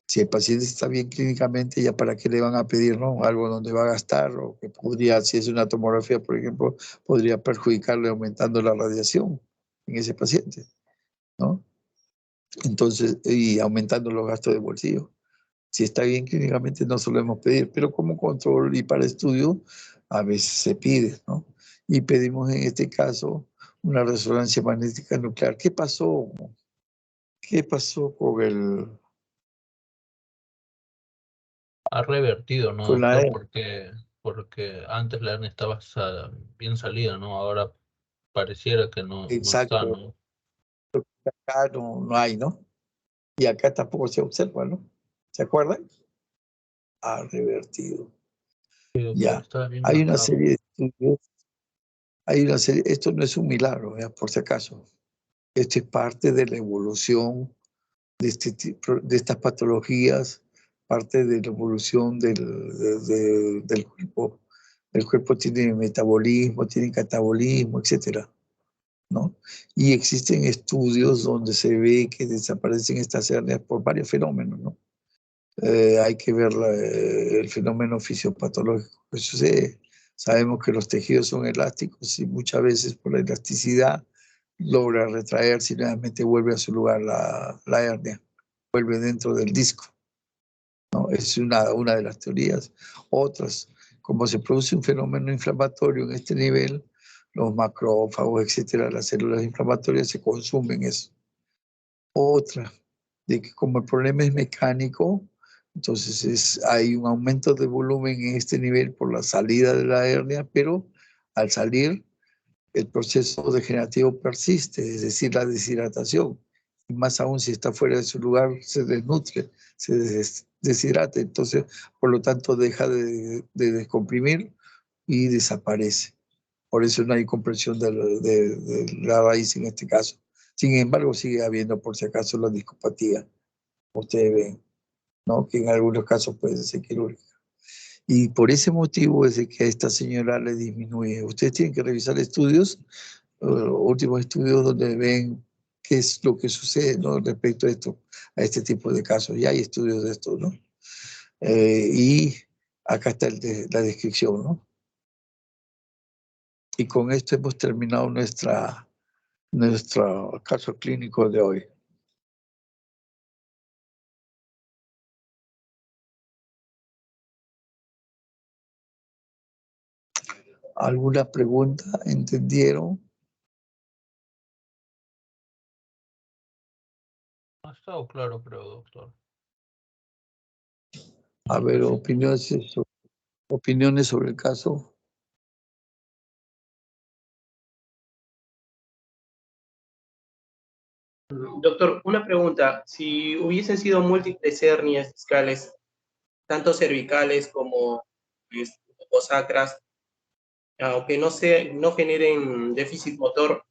si el paciente está bien clínicamente, ya para qué le van a pedir, ¿no? Algo donde va a gastar, o que podría, si es una tomografía, por ejemplo, podría perjudicarle aumentando la radiación en ese paciente, ¿no? Entonces, y aumentando los gastos de bolsillo. Si está bien clínicamente no solemos pedir, pero como control y para estudio a veces se pide, ¿no? Y pedimos en este caso una resonancia magnética nuclear. ¿Qué pasó? ¿Qué pasó Ha revertido, ¿no, con la doctor? E? Porque antes la hernia estaba bien salida, ¿no? Ahora pareciera que no está, Exacto, ¿no? acá no hay, ¿no? Y acá tampoco se observa, ¿no? ¿Se acuerdan? Ha revertido. Sí, doctor, Ya. está bien Hay una marcado. serie de estudios, esto no es un milagro, ¿ya? Por si acaso. Esto es parte de la evolución de estas patologías, parte de la evolución del cuerpo. El cuerpo tiene metabolismo, tiene catabolismo, etcétera, ¿no? Y existen estudios donde se ve que desaparecen estas hernias por varios fenómenos, ¿no? Hay que ver el fenómeno fisiopatológico que sucede. Sabemos que los tejidos son elásticos y muchas veces por la elasticidad logra retraerse y nuevamente vuelve a su lugar la hernia, vuelve dentro del disco, ¿no? Es una de las teorías. Otras, como se produce un fenómeno inflamatorio en este nivel, los macrófagos, etcétera, las células inflamatorias se consumen eso. Otra, de que como el problema es mecánico, entonces hay un aumento de volumen en este nivel por la salida de la hernia, pero al salir el proceso degenerativo persiste, es decir, la deshidratación. Y más aún si está fuera de su lugar, se desnutre, se deshidrata. Entonces, por lo tanto, deja de descomprimir y desaparece. Por eso no hay compresión de la raíz en este caso. Sin embargo, sigue habiendo, por si acaso, la discopatía. Ustedes ven, ¿no? Que en algunos casos puede ser quirúrgica. Y por ese motivo es de que a esta señora le disminuye. Ustedes tienen que revisar estudios, últimos estudios donde ven qué es lo que sucede, ¿no? Respecto a esto, a este tipo de casos. Ya hay estudios de esto, ¿no? Y acá está la descripción, ¿no? Y con esto hemos terminado nuestro caso clínico de hoy. ¿Alguna pregunta? ¿Entendieron? Ha estado claro, creo, doctor. A No ver, sé si- opiniones sobre el caso. Doctor, una pregunta. Si hubiesen sido múltiples hernias discales, tanto cervicales como o sacras, aunque no generen déficit motor,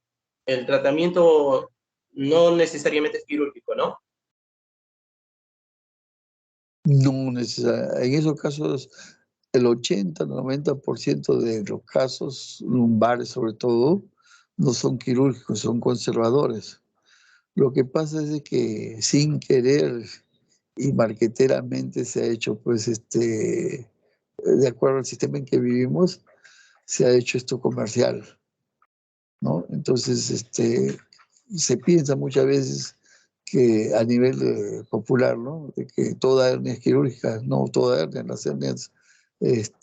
el tratamiento no necesariamente es quirúrgico, ¿no? No necesariamente. En esos casos, el 80-90% de los casos lumbares, sobre todo, no son quirúrgicos, son conservadores. Lo que pasa es de que sin querer y marqueteramente se ha hecho, pues, de acuerdo al sistema en que vivimos, se ha hecho esto comercial, ¿no? Entonces, se piensa muchas veces que a nivel popular, ¿no? De que toda hernia es quirúrgica. No toda hernia, las hernias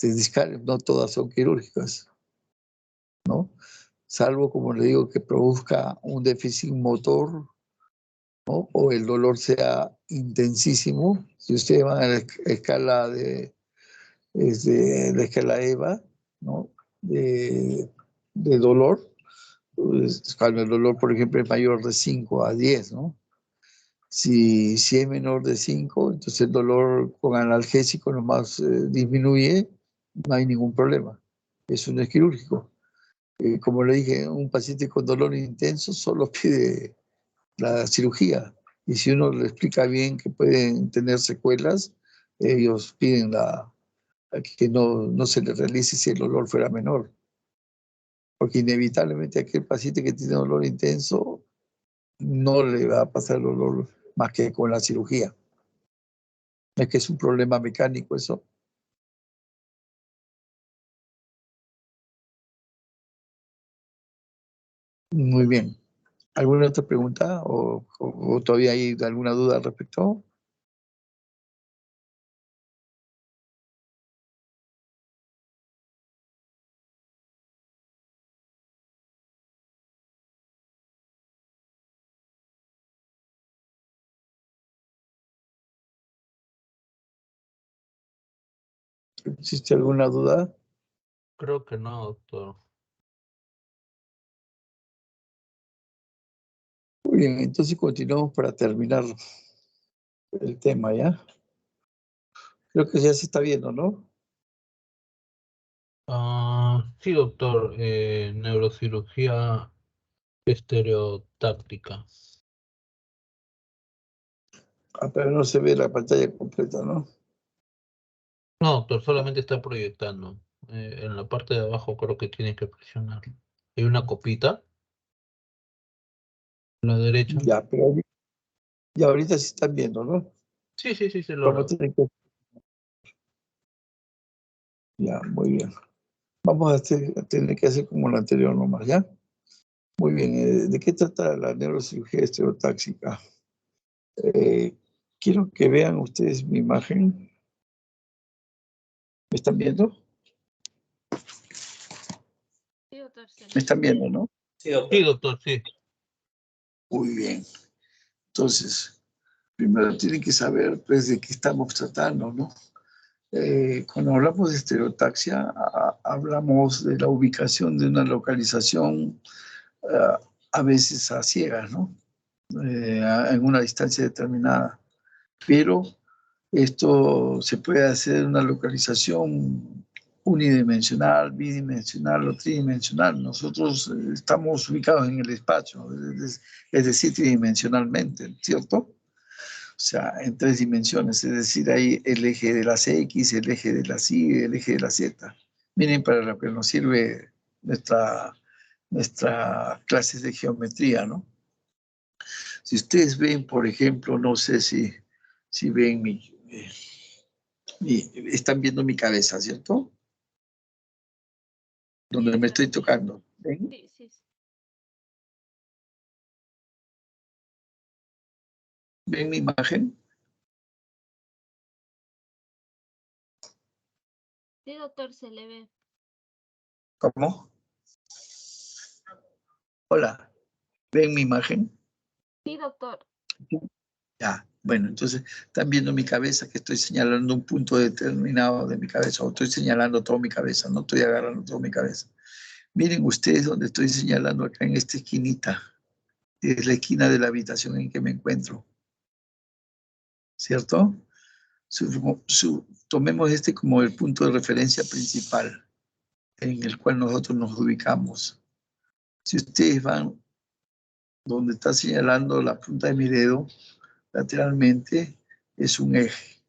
discales, no todas son quirúrgicas, ¿no? Salvo, como le digo, que produzca un déficit motor, ¿no? O el dolor sea intensísimo. Si ustedes van a la escala de la escala EVA, ¿no? De dolor, pues, cuando el dolor, por ejemplo, es mayor de 5 a 10, ¿no? Si es menor de 5, entonces el dolor con analgésico nomás disminuye, no hay ningún problema. Eso no es quirúrgico. Como le dije, un paciente con dolor intenso solo pide la cirugía. Y si uno le explica bien que pueden tener secuelas, ellos piden que no se le realice si el dolor fuera menor. Porque inevitablemente aquel paciente que tiene dolor intenso no le va a pasar el dolor más que con la cirugía. No es que es un problema mecánico eso. Muy bien. ¿Alguna otra pregunta o todavía hay alguna duda al respecto? ¿Existe alguna duda? Creo que no, doctor. Muy bien, entonces continuamos para terminar el tema, ¿ya? Creo que ya se está viendo, ¿no? Sí, doctor. Neurocirugía estereotáctica. Pero no se ve la pantalla completa, ¿no? No, doctor, solamente está proyectando. En la parte de abajo creo que tiene que presionar. Hay una copita a la derecha. Ya, pero ya ahorita sí están viendo, ¿no? Sí, sí, sí, se Vamos logra. a tener que... Ya, muy bien. Vamos a tener que hacer como lo anterior nomás, ¿ya? Muy bien. ¿De qué trata la neurocirugía estereotáxica? Quiero que vean ustedes mi imagen. ¿Me están viendo? Sí, doctor, se ¿Me le están ve. viendo, no? Sí, doctor. Sí, doctor, sí. Muy bien. Entonces, primero tienen que saber, pues, de qué estamos tratando, ¿no? Cuando hablamos de estereotaxia, hablamos de la ubicación de una localización, a veces a ciegas, ¿no? En una distancia determinada. Pero esto se puede hacer en una localización unidimensional, bidimensional o tridimensional. Nosotros estamos ubicados en el espacio, es decir, tridimensionalmente, ¿cierto? O sea, en 3 dimensiones, es decir, hay el eje de las X, el eje de las Y y el eje de la Z. Miren para lo que nos sirve nuestra clase de geometría, ¿no? Si ustedes ven, por ejemplo, no sé si ven están viendo mi cabeza, ¿cierto? Donde me estoy tocando. ¿Ven? Sí, sí, sí. ¿Ven mi imagen? Sí, doctor, se le ve. ¿Cómo? Hola, ¿ven mi imagen? Sí, doctor. Ya, bueno, entonces están viendo mi cabeza, que estoy señalando un punto determinado de mi cabeza, o estoy señalando toda mi cabeza, no estoy agarrando toda mi cabeza. Miren ustedes donde estoy señalando acá en esta esquinita, es la esquina de la habitación en que me encuentro, ¿cierto? Tomemos este como el punto de referencia principal en el cual nosotros nos ubicamos. Si ustedes van donde está señalando la punta de mi dedo, lateralmente es un eje.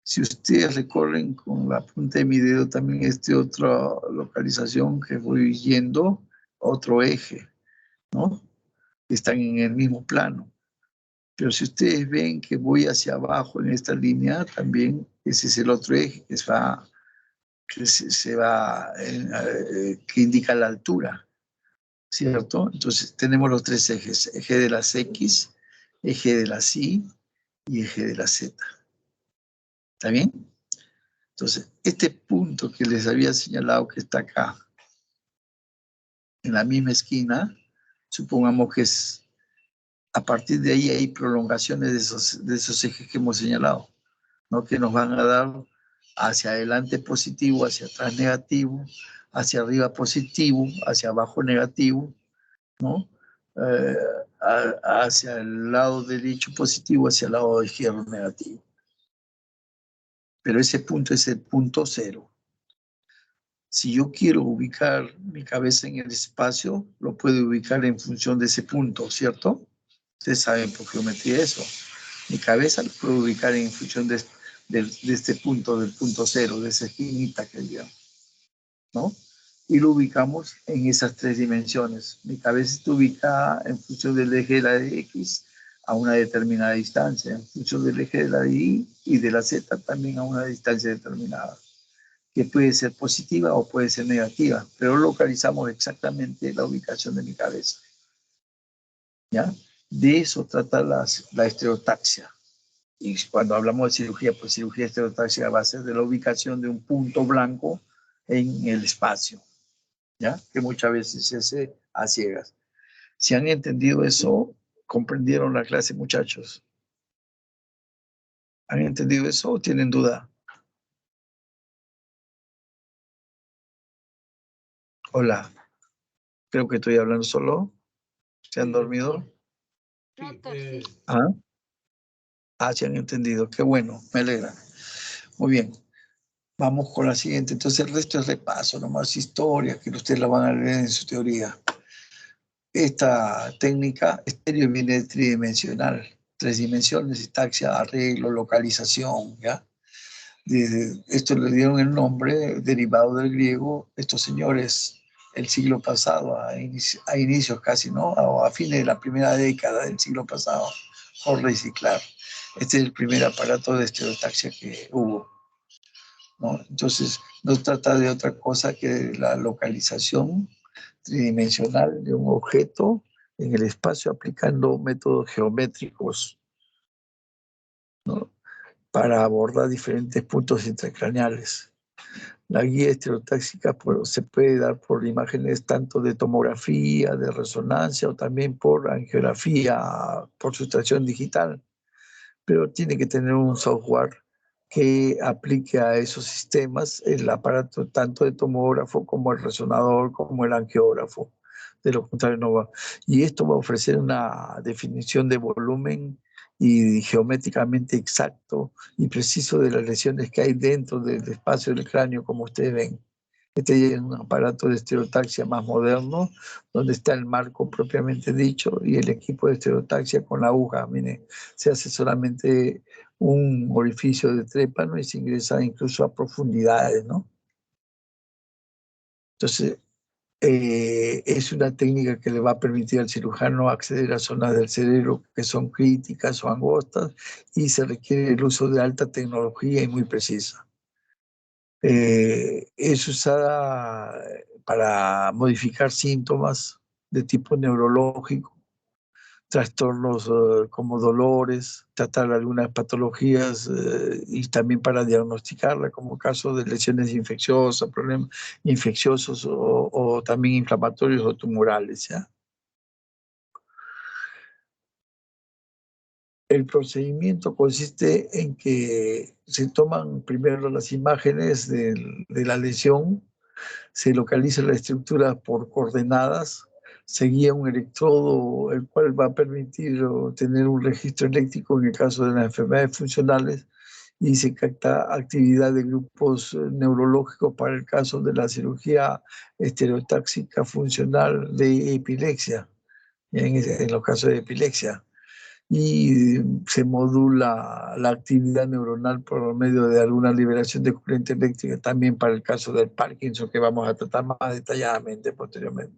Si ustedes recorren con la punta de mi dedo también otra localización que voy yendo, otro eje, ¿no? que están en el mismo plano. Pero si ustedes ven que voy hacia abajo en esta línea, también ese es el otro eje que indica la altura, ¿cierto? Entonces tenemos los tres ejes, eje de las X, eje de las Y y eje de la Z. ¿Está bien? Entonces, este punto que les había señalado que está acá, en la misma esquina, supongamos que es, a partir de ahí hay prolongaciones de esos ejes que hemos señalado, ¿no? Que nos van a dar hacia adelante positivo, hacia atrás negativo, hacia arriba positivo, hacia abajo negativo, ¿no? Hacia el lado derecho positivo, hacia el lado izquierdo negativo. Pero ese punto es el punto cero. Si yo quiero ubicar mi cabeza en el espacio, lo puedo ubicar en función de ese punto, ¿cierto? Ustedes saben por geometría eso. Mi cabeza lo puedo ubicar en función de este punto, del punto cero, de esa esquinita que digamos, ¿no? Y lo ubicamos en esas tres dimensiones. Mi cabeza está ubicada en función del eje de la X a una determinada distancia, en función del eje de la Y y de la Z también a una distancia determinada, que puede ser positiva o puede ser negativa, pero localizamos exactamente la ubicación de mi cabeza. ¿Ya? De eso trata la estereotaxia. Y cuando hablamos de cirugía, pues cirugía estereotaxia va a ser de la ubicación de un punto blanco en el espacio, ¿ya? Que muchas veces se hace a ciegas. Si han entendido eso, comprendieron la clase, muchachos. ¿Han entendido eso o tienen duda? Hola, creo que estoy hablando solo. ¿Se han dormido? No, doctor, sí. ¿Ah? Ah, se han entendido. Qué bueno, me alegra. Muy bien. Vamos con la siguiente. Entonces el resto es repaso, nomás historia, que ustedes la van a leer en su teoría. Esta técnica estéreo viene tridimensional, 3 dimensiones, sintaxia, arreglo, localización, ¿ya? Esto le dieron el nombre derivado del griego, estos señores, el siglo pasado, a inicios casi, ¿no? O a fines de la primera década del siglo pasado, por reciclar. Este es el primer aparato de estereotaxia que hubo, ¿no? Entonces, no trata de otra cosa que la localización tridimensional de un objeto en el espacio aplicando métodos geométricos, ¿no? Para abordar diferentes puntos intracraneales. La guía estereotáxica se puede dar por imágenes tanto de tomografía, de resonancia o también por angiografía, por sustracción digital, pero tiene que tener un software que aplique a esos sistemas el aparato tanto de tomógrafo como el resonador, como el angiógrafo. De lo contrario no va. Y esto va a ofrecer una definición de volumen y geométricamente exacto y preciso de las lesiones que hay dentro del espacio del cráneo, como ustedes ven. Este es un aparato de estereotaxia más moderno, donde está el marco propiamente dicho y el equipo de estereotaxia con la aguja. Mire, se hace solamente un orificio de trépano y se ingresa incluso a profundidades, ¿no? Entonces, es una técnica que le va a permitir al cirujano acceder a zonas del cerebro que son críticas o angostas y se requiere el uso de alta tecnología y muy precisa. Es usada para modificar síntomas de tipo neurológico, trastornos como dolores, tratar algunas patologías y también para diagnosticarla, como casos de lesiones infecciosas, problemas infecciosos o también inflamatorios o tumorales, ¿ya? El procedimiento consiste en que se toman primero las imágenes de la lesión, se localiza la estructura por coordenadas, se guía un electrodo, el cual va a permitir tener un registro eléctrico en el caso de las enfermedades funcionales y se capta actividad de grupos neurológicos para el caso de la cirugía estereotáxica funcional de epilepsia, en los casos de epilepsia. Y se modula la actividad neuronal por medio de alguna liberación de corriente eléctrica, también para el caso del Parkinson, que vamos a tratar más detalladamente posteriormente.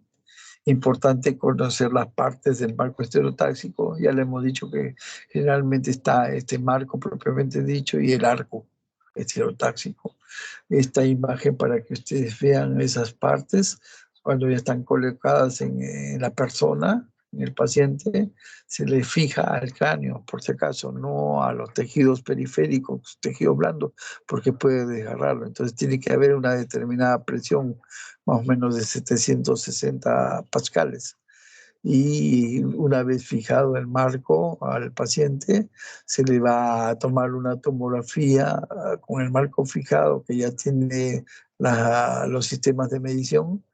Importante conocer las partes del marco estereotáxico. Ya le hemos dicho que generalmente está este marco propiamente dicho y el arco estereotáxico. Esta imagen para que ustedes vean esas partes cuando ya están colocadas en la persona, en el paciente, se le fija al cráneo, por si acaso, no a los tejidos periféricos, tejido blando, porque puede desgarrarlo. Entonces tiene que haber una determinada presión, más o menos de 760 pascales. Y una vez fijado el marco al paciente, se le va a tomar una tomografía con el marco fijado que ya tiene los sistemas de medición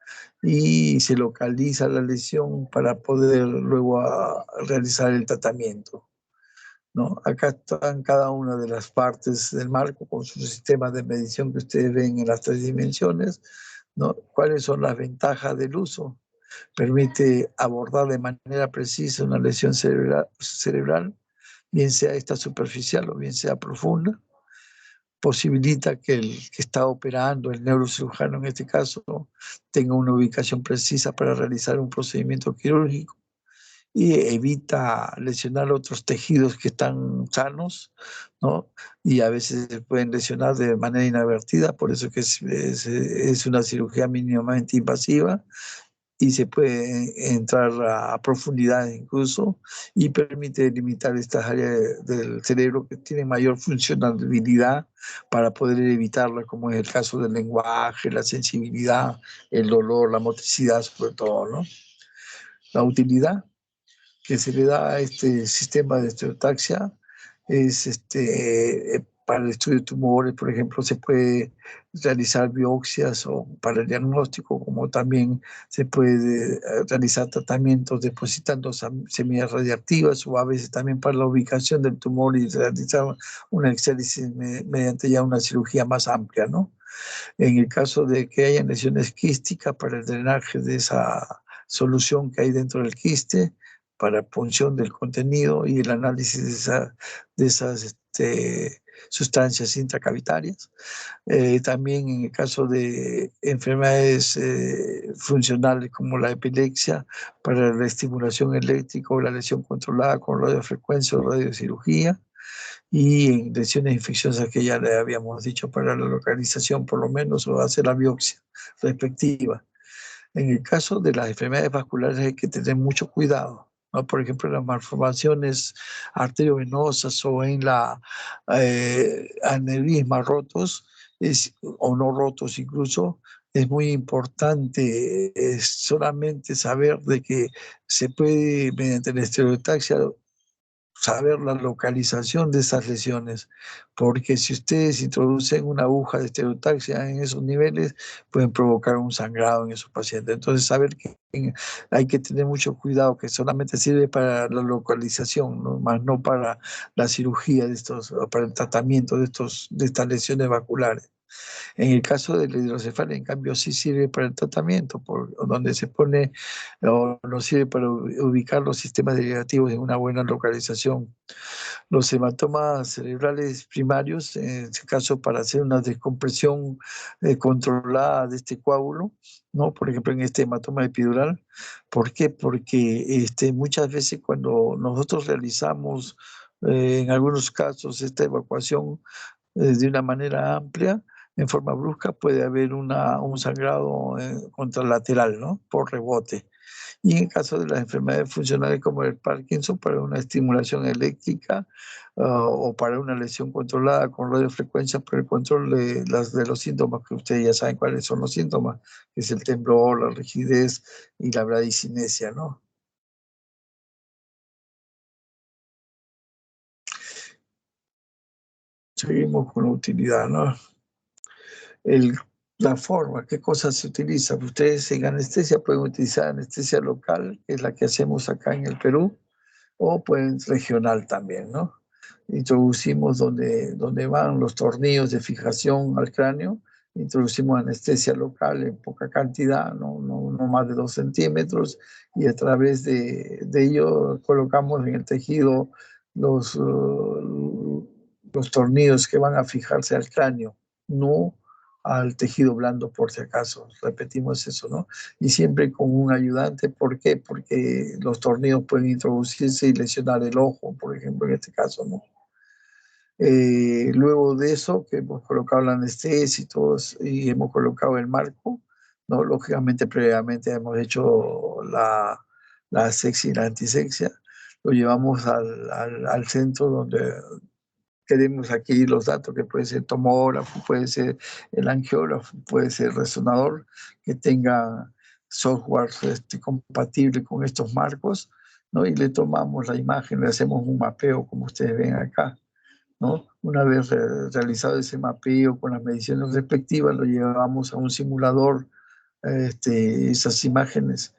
y se localiza la lesión para poder luego realizar el tratamiento, ¿no? Acá están cada una de las partes del marco con sus sistemas de medición que ustedes ven en las 3 dimensiones, ¿no? ¿Cuáles son las ventajas del uso? Permite abordar de manera precisa una lesión cerebral, bien sea esta superficial o bien sea profunda. Posibilita que el que está operando, el neurocirujano en este caso, tenga una ubicación precisa para realizar un procedimiento quirúrgico y evita lesionar otros tejidos que están sanos, ¿no? Y a veces se pueden lesionar de manera inadvertida, por eso que es una cirugía mínimamente invasiva y se puede entrar a profundidades incluso y permite limitar estas áreas del cerebro que tienen mayor funcionalidad para poder evitarla, como es el caso del lenguaje, la sensibilidad, el dolor, la motricidad sobre todo, ¿no? La utilidad que se le da a este sistema de estereotaxia es para el estudio de tumores, por ejemplo, se puede realizar biopsias o para el diagnóstico, como también se puede realizar tratamientos depositando semillas radiactivas o a veces también para la ubicación del tumor y realizar una exálisis mediante ya una cirugía más amplia, ¿no? En el caso de que haya lesiones quísticas para el drenaje de esa solución que hay dentro del quiste, para punción del contenido y el análisis de esas sustancias intracavitarias. También en el caso de enfermedades funcionales como la epilepsia, para la estimulación eléctrica o la lesión controlada con radiofrecuencia o radiocirugía, y en lesiones infecciosas que ya le habíamos dicho para la localización por lo menos o hacer la biopsia respectiva. En el caso de las enfermedades vasculares hay que tener mucho cuidado, ¿no? Por ejemplo, las malformaciones arteriovenosas o en la aneurismas rotos o no rotos incluso, es muy importante solamente saber de que se puede, mediante la estereotaxia, saber la localización de esas lesiones, porque si ustedes introducen una aguja de estereotaxia en esos niveles, pueden provocar un sangrado en esos pacientes. Entonces, saber que hay que tener mucho cuidado, que solamente sirve para la localización, ¿no? Más no para la cirugía de estos, para el tratamiento de estas lesiones vasculares. En el caso de la hidrocefalia, en cambio, sí sirve para el tratamiento, donde se pone o nos sirve para ubicar los sistemas derivativos en una buena localización. Los hematomas cerebrales primarios, en este caso para hacer una descompresión controlada de este coágulo, ¿no? Por ejemplo, en este hematoma epidural. ¿Por qué? Porque muchas veces cuando nosotros realizamos, en algunos casos, esta evacuación de una manera amplia, en forma brusca, puede haber un sangrado contralateral, ¿no? Por rebote. Y en caso de las enfermedades funcionales como el Parkinson, para una estimulación eléctrica o para una lesión controlada con radiofrecuencia para el control de los síntomas, que ustedes ya saben cuáles son los síntomas, que es el temblor, la rigidez y la bradicinesia, ¿no? Seguimos con la utilidad, ¿no? La forma, qué cosas se utilizan. Ustedes en anestesia pueden utilizar anestesia local, que es la que hacemos acá en el Perú, o pueden regional también, ¿no? Introducimos donde van los tornillos de fijación al cráneo, introducimos anestesia local en poca cantidad, no más de 2 centímetros, y a través de ello colocamos en el tejido los tornillos que van a fijarse al cráneo, no al tejido blando por si acaso. Repetimos eso, ¿no? Y siempre con un ayudante. ¿Por qué? Porque los tornillos pueden introducirse y lesionar el ojo, por ejemplo, en este caso, ¿no? Luego de eso, que hemos colocado la anestesia y todos, y hemos colocado el marco, ¿no? Lógicamente, previamente hemos hecho la asexia y la antisexia. Lo llevamos al centro donde queremos aquí los datos, que puede ser tomógrafo, puede ser el angiógrafo, puede ser resonador, que tenga software compatible con estos marcos, ¿no? Y le tomamos la imagen, le hacemos un mapeo, como ustedes ven acá, ¿no? Una vez realizado ese mapeo con las mediciones respectivas, lo llevamos a un simulador, esas imágenes,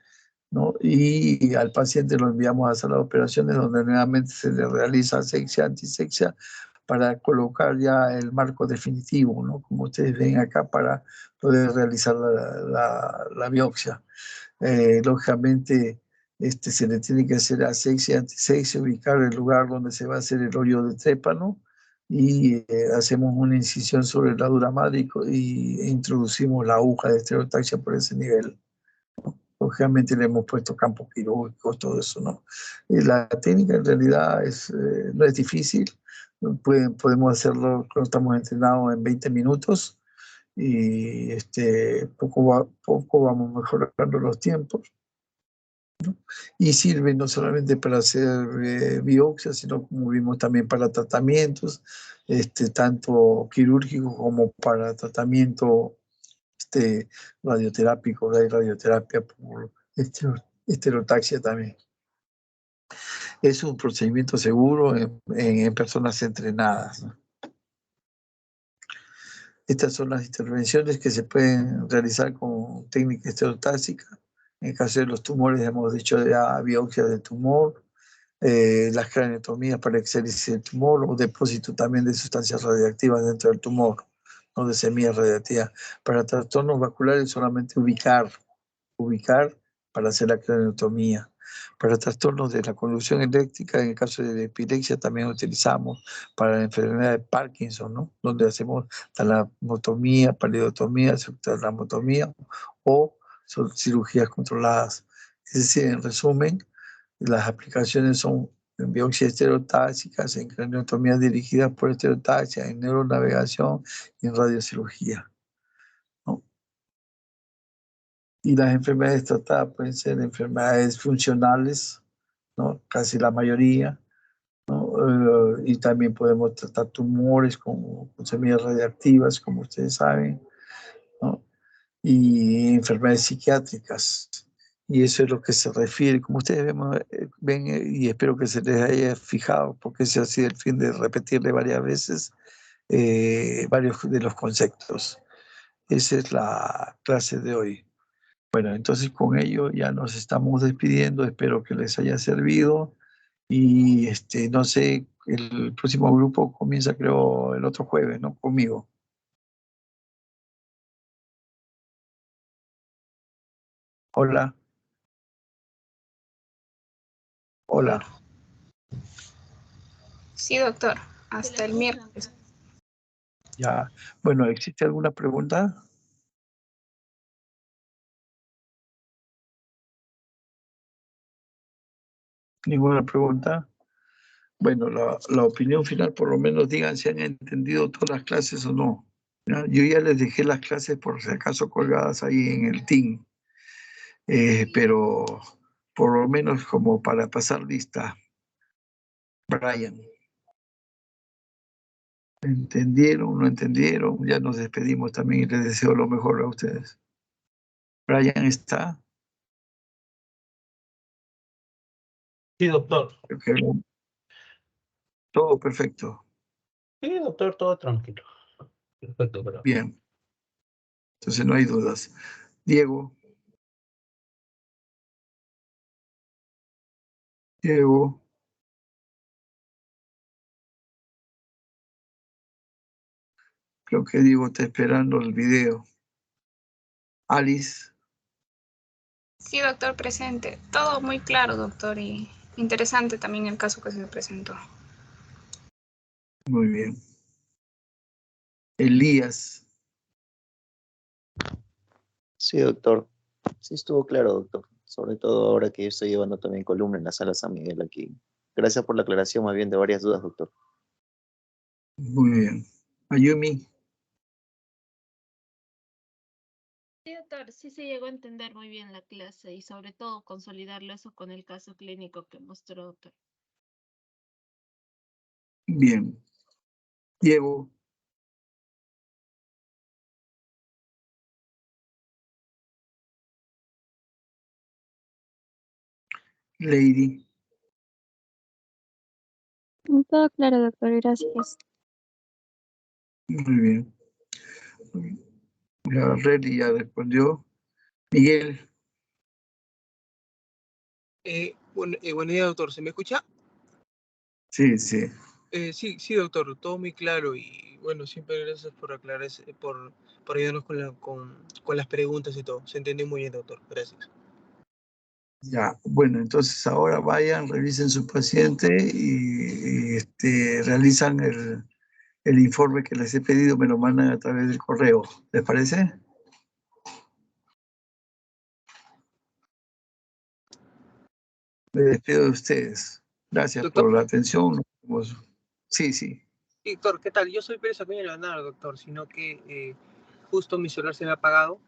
¿no? Y al paciente lo enviamos a sala de operaciones, donde nuevamente se le realiza asexia, antisexia, para colocar ya el marco definitivo, ¿no? Como ustedes ven acá, para poder realizar la biopsia. Lógicamente, se le tiene que hacer asexia, antisexia, ubicar el lugar donde se va a hacer el hoyo de trépano, y hacemos una incisión sobre la dura madre y introducimos la aguja de estereotaxia por ese nivel. Lógicamente le hemos puesto campo quirúrgico, todo eso, ¿no? Y la técnica en realidad no es difícil. Podemos hacerlo cuando estamos entrenados en 20 minutos, y poco vamos mejorando los tiempos, ¿no? Y sirve no solamente para hacer biopsias, sino, como vimos, también para tratamientos, tanto quirúrgicos como para tratamiento radioterápico. Hay radioterapia por estereotaxia también. Es un procedimiento seguro en personas entrenadas, ¿no? Estas son las intervenciones que se pueden realizar con técnica estereotáxica. En el caso de los tumores, hemos dicho ya biopsia de tumor, las craniotomías para exéresis del tumor, o depósito también de sustancias radiactivas dentro del tumor, no de semillas radiactivas. Para trastornos vasculares, solamente ubicar para hacer la craniotomía. Para trastornos de la conducción eléctrica, en el caso de la epilepsia, también utilizamos para la enfermedad de Parkinson, ¿no? Donde hacemos talamotomía, palidotomía, subtalamotomía, o son cirugías controladas. Es decir, en resumen, las aplicaciones son en biopsia estereotáxicas, en craniotomías dirigidas por estereotaxia, en neuronavegación y en radiocirugía, ¿no? Y las enfermedades tratadas pueden ser enfermedades funcionales, ¿no? Casi la mayoría, ¿no? Y también podemos tratar tumores con semillas radiactivas, como ustedes saben, ¿no? Y enfermedades psiquiátricas. Y eso es lo que se refiere. Como ustedes ven, y espero que se les haya fijado, porque ese ha sido el fin de repetirle varias veces varios de los conceptos. Esa es la clase de hoy. Bueno, entonces con ello ya nos estamos despidiendo. Espero que les haya servido. Y no sé, el próximo grupo comienza, creo, el otro jueves, ¿no? Conmigo. Hola. Hola. Sí, doctor. Hasta el miércoles. Ya. Bueno, ¿existe alguna pregunta? ¿Ninguna pregunta? Bueno, la opinión final, por lo menos digan si han entendido todas las clases o no, ¿ya? Yo ya les dejé las clases por si acaso colgadas ahí en el Team, pero por lo menos como para pasar lista. Brian, ¿entendieron? ¿No entendieron? Ya nos despedimos también y les deseo lo mejor a ustedes. Brian está. Sí, doctor. Okay. Todo perfecto. Sí, doctor, todo tranquilo. Perfecto, pero. Bien. Entonces no hay dudas. Diego. Diego. Creo que Diego está esperando el video. Alice. Sí, doctor, presente. Todo muy claro, doctor, y interesante también el caso que se presentó. Muy bien. Elías. Sí, doctor. Sí estuvo claro, doctor. Sobre todo ahora que yo estoy llevando también columna en la sala San Miguel aquí. Gracias por la aclaración más bien de varias dudas, doctor. Muy bien. Ayumi. Sí, doctor, sí se llegó a entender muy bien la clase y sobre todo consolidarlo eso con el caso clínico que mostró, doctor. Bien. Diego. Lady. Todo claro, doctor, gracias. Muy bien. Ya Relly ya respondió. Miguel. Buen día, doctor. ¿Se me escucha? Sí, sí. Sí, doctor. Todo muy claro y bueno, siempre gracias por aclarar, por ayudarnos con las preguntas y todo. Se entendió muy bien, doctor. Gracias. Ya, bueno, entonces ahora vayan, revisen su paciente y realizan el informe que les he pedido, me lo mandan a través del correo. ¿Les parece? Me despido de ustedes. Gracias Doctor, por la atención. Nos vemos. Sí, sí. doctor, ¿qué tal? Yo soy Pérez Acuña Leonardo, doctor, sino que justo mi celular se me ha apagado,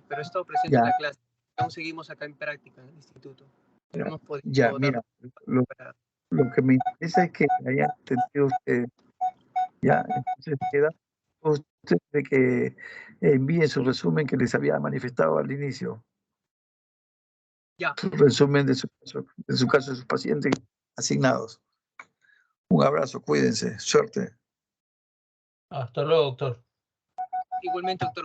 pero he estado presente en Ya, la clase. Aún seguimos acá en práctica en el instituto. Pero hemos ya, podido dar mira, lo que me interesa es que hayan entendido ustedes. Ya, entonces queda ustedes de que envíen su resumen que les había manifestado al inicio. ya. Su resumen de su caso de sus pacientes asignados. Un abrazo, cuídense, suerte. Hasta luego, doctor. Igualmente, doctor.